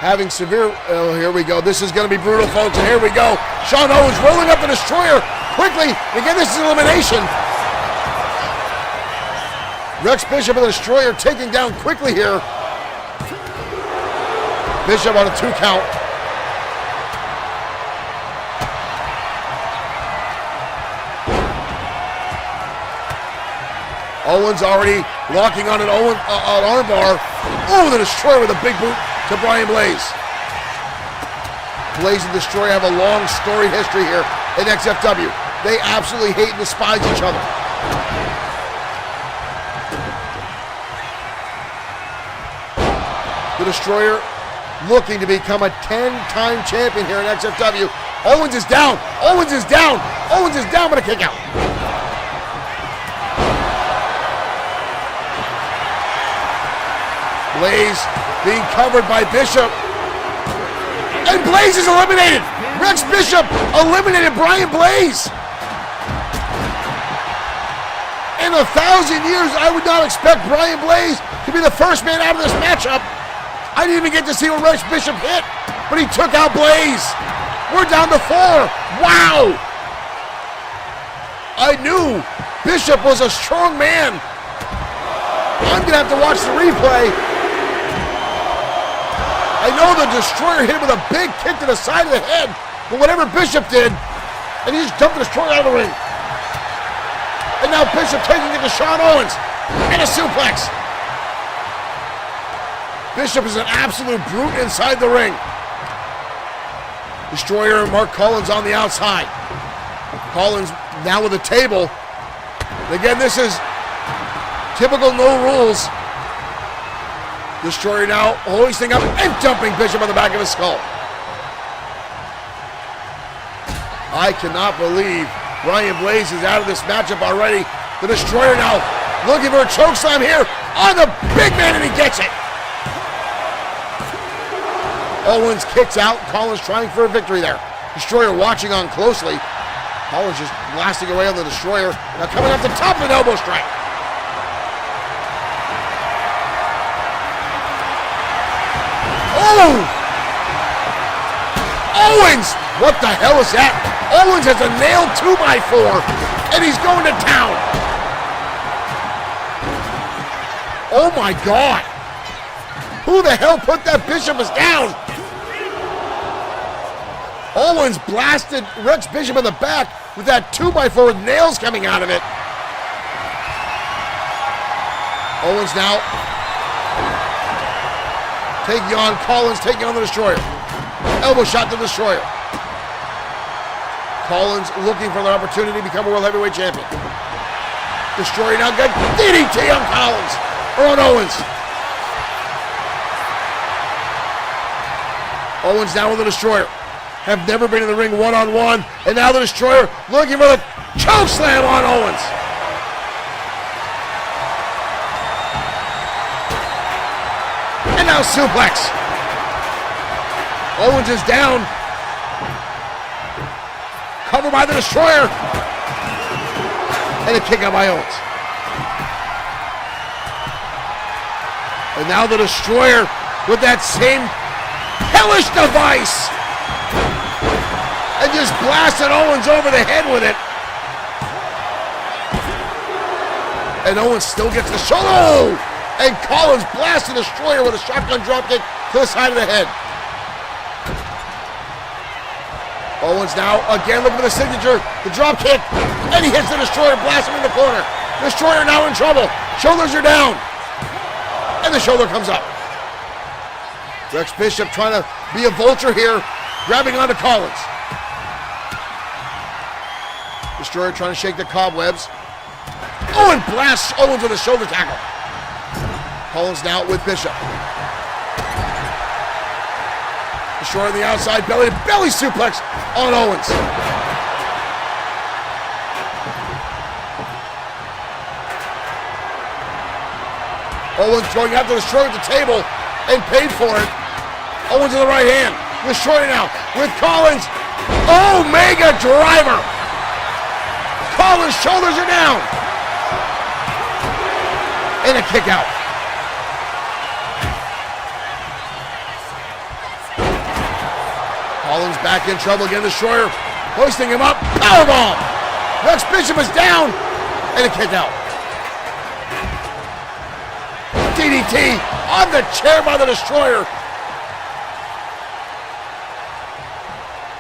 Having severe, oh, here we go. This is going to be brutal, folks, and here we go. Sean Owens rolling up the Destroyer quickly. Again, this is elimination. Rex Bishop and the Destroyer taking down quickly here. Bishop on a 2 count. Owens already locking on an armbar. Oh, the Destroyer with a big boot to Brian Blaze. Blaze and Destroyer have a long story history here in XFW. They absolutely hate and despise each other. Destroyer looking to become a 10-time champion here in XFW. Owens is down. Owens is down. Owens is down, but a kick out. Blaze being covered by Bishop. And Blaze is eliminated. Rex Bishop eliminated Brian Blaze. In 1,000 years, I would not expect Brian Blaze to be the first man out of this matchup. I didn't even get to see what Rex Bishop hit, but he took out Blaze. We're down to 4. Wow! I knew Bishop was a strong man. I'm going to have to watch the replay. I know the Destroyer hit him with a big kick to the side of the head, but whatever Bishop did, and he just dumped the Destroyer out of the ring. And now Bishop taking it to Shawn Owens, and a suplex. Bishop is an absolute brute inside the ring. Destroyer and Mark Collins on the outside. Collins now with a table. Again, this is typical no rules. Destroyer now hoisting up and dumping Bishop on the back of his skull. I cannot believe Brian Blaze is out of this matchup already. The Destroyer now looking for a chokeslam here on the big man, and he gets it. Owens kicks out. Collins trying for a victory there. Destroyer watching on closely. Collins just blasting away on the Destroyer. Now coming off the top of an elbow strike. Oh! Owens! What the hell is that? Owens has a nailed 2x4, and he's going to town. Oh my God! Who the hell put that? Bishop is down. Owens blasted Rex Bishop in the back with that 2x4 with nails coming out of it. Owens now taking on Collins, taking on the Destroyer. Elbow shot to the Destroyer. Collins looking for the opportunity to become a World Heavyweight Champion. Destroyer now got DDT on Collins, or on Owens. Owens now with the Destroyer. Have never been in the ring one-on-one, and now the Destroyer looking for the chokeslam on Owens. And now suplex. Owens is down. Covered by the Destroyer. And a kick out by Owens. And now the Destroyer with that same hellish device. And just blasted Owens over the head with it. And Owens still gets the shoulder. Oh! And Collins blasted the Destroyer with a shotgun dropkick to the side of the head. Owens now again looking for the signature, the dropkick, and he hits the Destroyer, blasts him in the corner. Destroyer now in trouble. Shoulders are down. And the shoulder comes up. Rex Bishop trying to be a vulture here, grabbing onto Collins. Destroyer trying to shake the cobwebs. Oh, and blasts Owens with a shoulder tackle. Collins now with Bishop. Destroyer on the outside, belly suplex on Owens. Owens going after the Destroyer at the table and paid for it. Owens in the right hand. Destroyer now with Collins. Oh, mega driver. Collins' shoulders are down. And a kick out. Collins back in trouble again. Destroyer hoisting him up. Powerbomb. Rex Bishop is down. And a kick out. DDT on the chair by the Destroyer.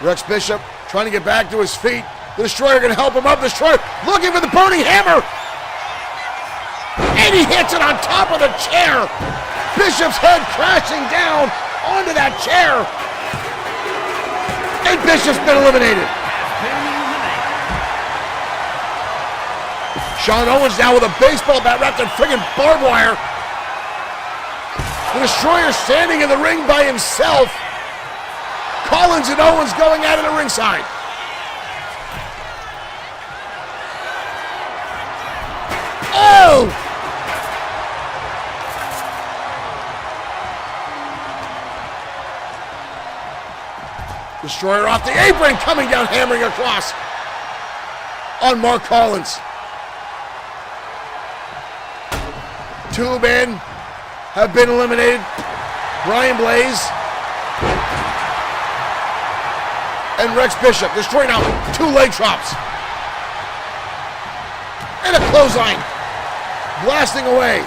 Rex Bishop trying to get back to his feet. The Destroyer going to help him up. Destroyer looking for the burning hammer. And he hits it on top of the chair. Bishop's head crashing down onto that chair. And Bishop's been eliminated. Shawn Owens now with a baseball bat wrapped in friggin' barbed wire. The Destroyer standing in the ring by himself. Collins and Owens going at it at ringside. Oh! Destroyer off the apron, coming down, hammering across on Mark Collins. Two men have been eliminated. Brian Blaze and Rex Bishop. Destroyer now, 2 leg drops. And a clothesline. Blasting away.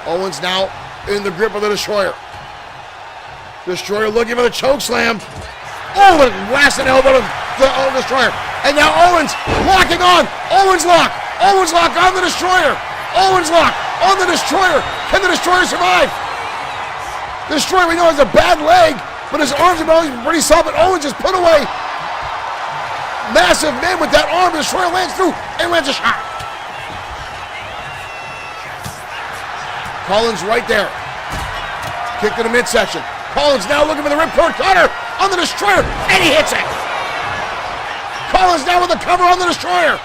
Owens now in the grip of the Destroyer. Destroyer looking for the choke slam. Oh, a blasting elbow to the Destroyer. And now Owens locking on. Owens lock. Owens lock on the Destroyer. Owens lock on the Destroyer. Can the Destroyer survive? The Destroyer we know has a bad leg, but his arms have always been pretty solid. But Owens just put away massive men with that arm. The Destroyer lands through and lands a shot. Collins right there. Kick to the midsection. Collins now looking for the ripcord cutter on the Destroyer, and he hits it. Collins now with the cover on the Destroyer.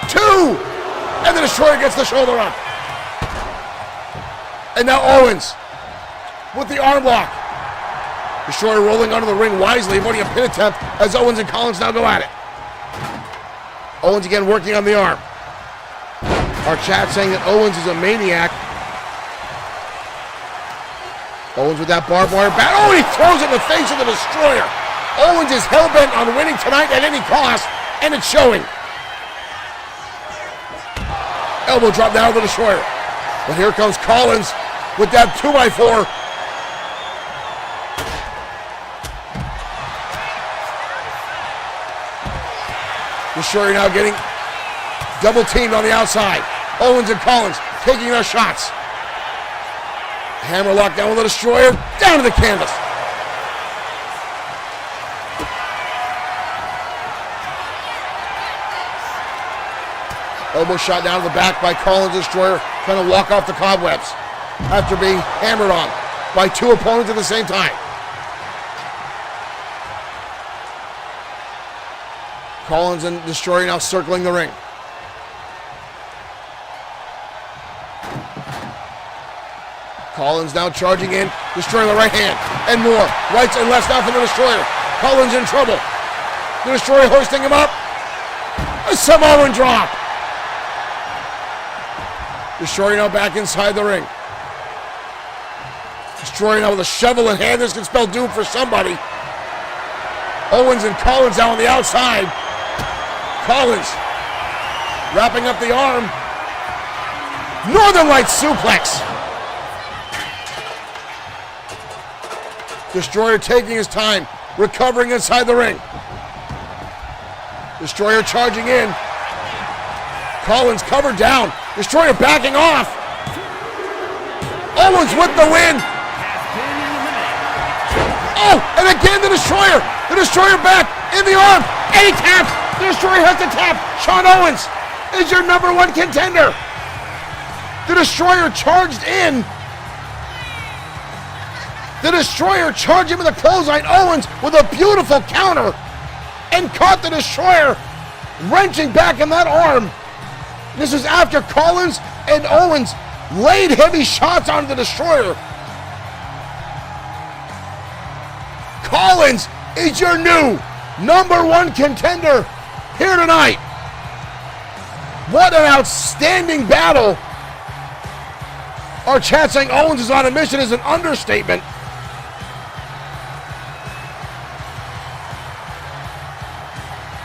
2, and the Destroyer gets the shoulder up. And now Owens with the arm lock. Destroyer rolling under the ring wisely, avoiding a pin attempt as Owens and Collins now go at it. Owens again working on the arm. Our chat saying that Owens is a maniac. Owens with that barbed wire bat. Oh, and he throws it in the face of the Destroyer. Owens is hell-bent on winning tonight at any cost, and it's showing. Elbow drop down to the Destroyer. But here comes Collins with that 2x4. Destroyer now getting double teamed on the outside. Owens and Collins taking their shots. Hammer lock down with the Destroyer, down to the canvas. Elbow shot down to the back by Collins. Destroyer trying to walk off the cobwebs after being hammered on by 2 opponents at the same time. Collins and Destroyer now circling the ring. Collins now charging in, Destroyer the right hand, and more. Rights and lefts now from the Destroyer. Collins in trouble. The Destroyer hoisting him up. A Samoan drop. Destroyer now back inside the ring. Destroyer now with a shovel in hand. This can spell doom for somebody. Owens and Collins now on the outside. Collins wrapping up the arm. Northern Lights suplex. Destroyer taking his time, recovering inside the ring. Destroyer charging in. Collins covered down. Destroyer backing off. Owens with the win. Oh, and again the Destroyer. The Destroyer back in the arm. And he taps. The Destroyer has to tap. Shawn Owens is your #1 contender. The Destroyer charged in. The Destroyer charged him with a clothesline. Owens with a beautiful counter and caught the Destroyer wrenching back in that arm. This is after Collins and Owens laid heavy shots on the Destroyer. Collins is your new #1 contender here tonight. What an outstanding battle. Our chat saying Owens is on a mission is an understatement.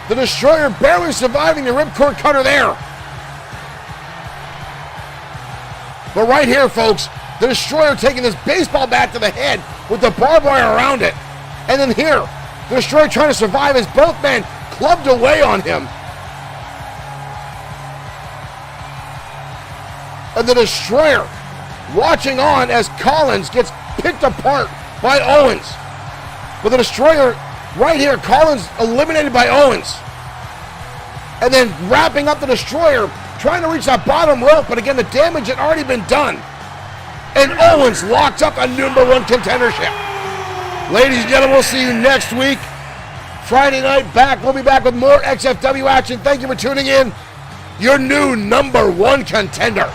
The Destroyer barely surviving the ripcord cutter there. But right here, folks, the Destroyer taking this baseball bat to the head with the barbed wire around it. And then here, the Destroyer trying to survive as both men clubbed away on him. And the Destroyer watching on as Collins gets picked apart by Owens. But the Destroyer right here, Collins eliminated by Owens. And then wrapping up the Destroyer trying to reach that bottom rope, but again, the damage had already been done. And Owens locked up a #1 contendership. Ladies and gentlemen, we'll see you next week. Friday night back. We'll be back with more XFW action. Thank you for tuning in. Your new #1 contender.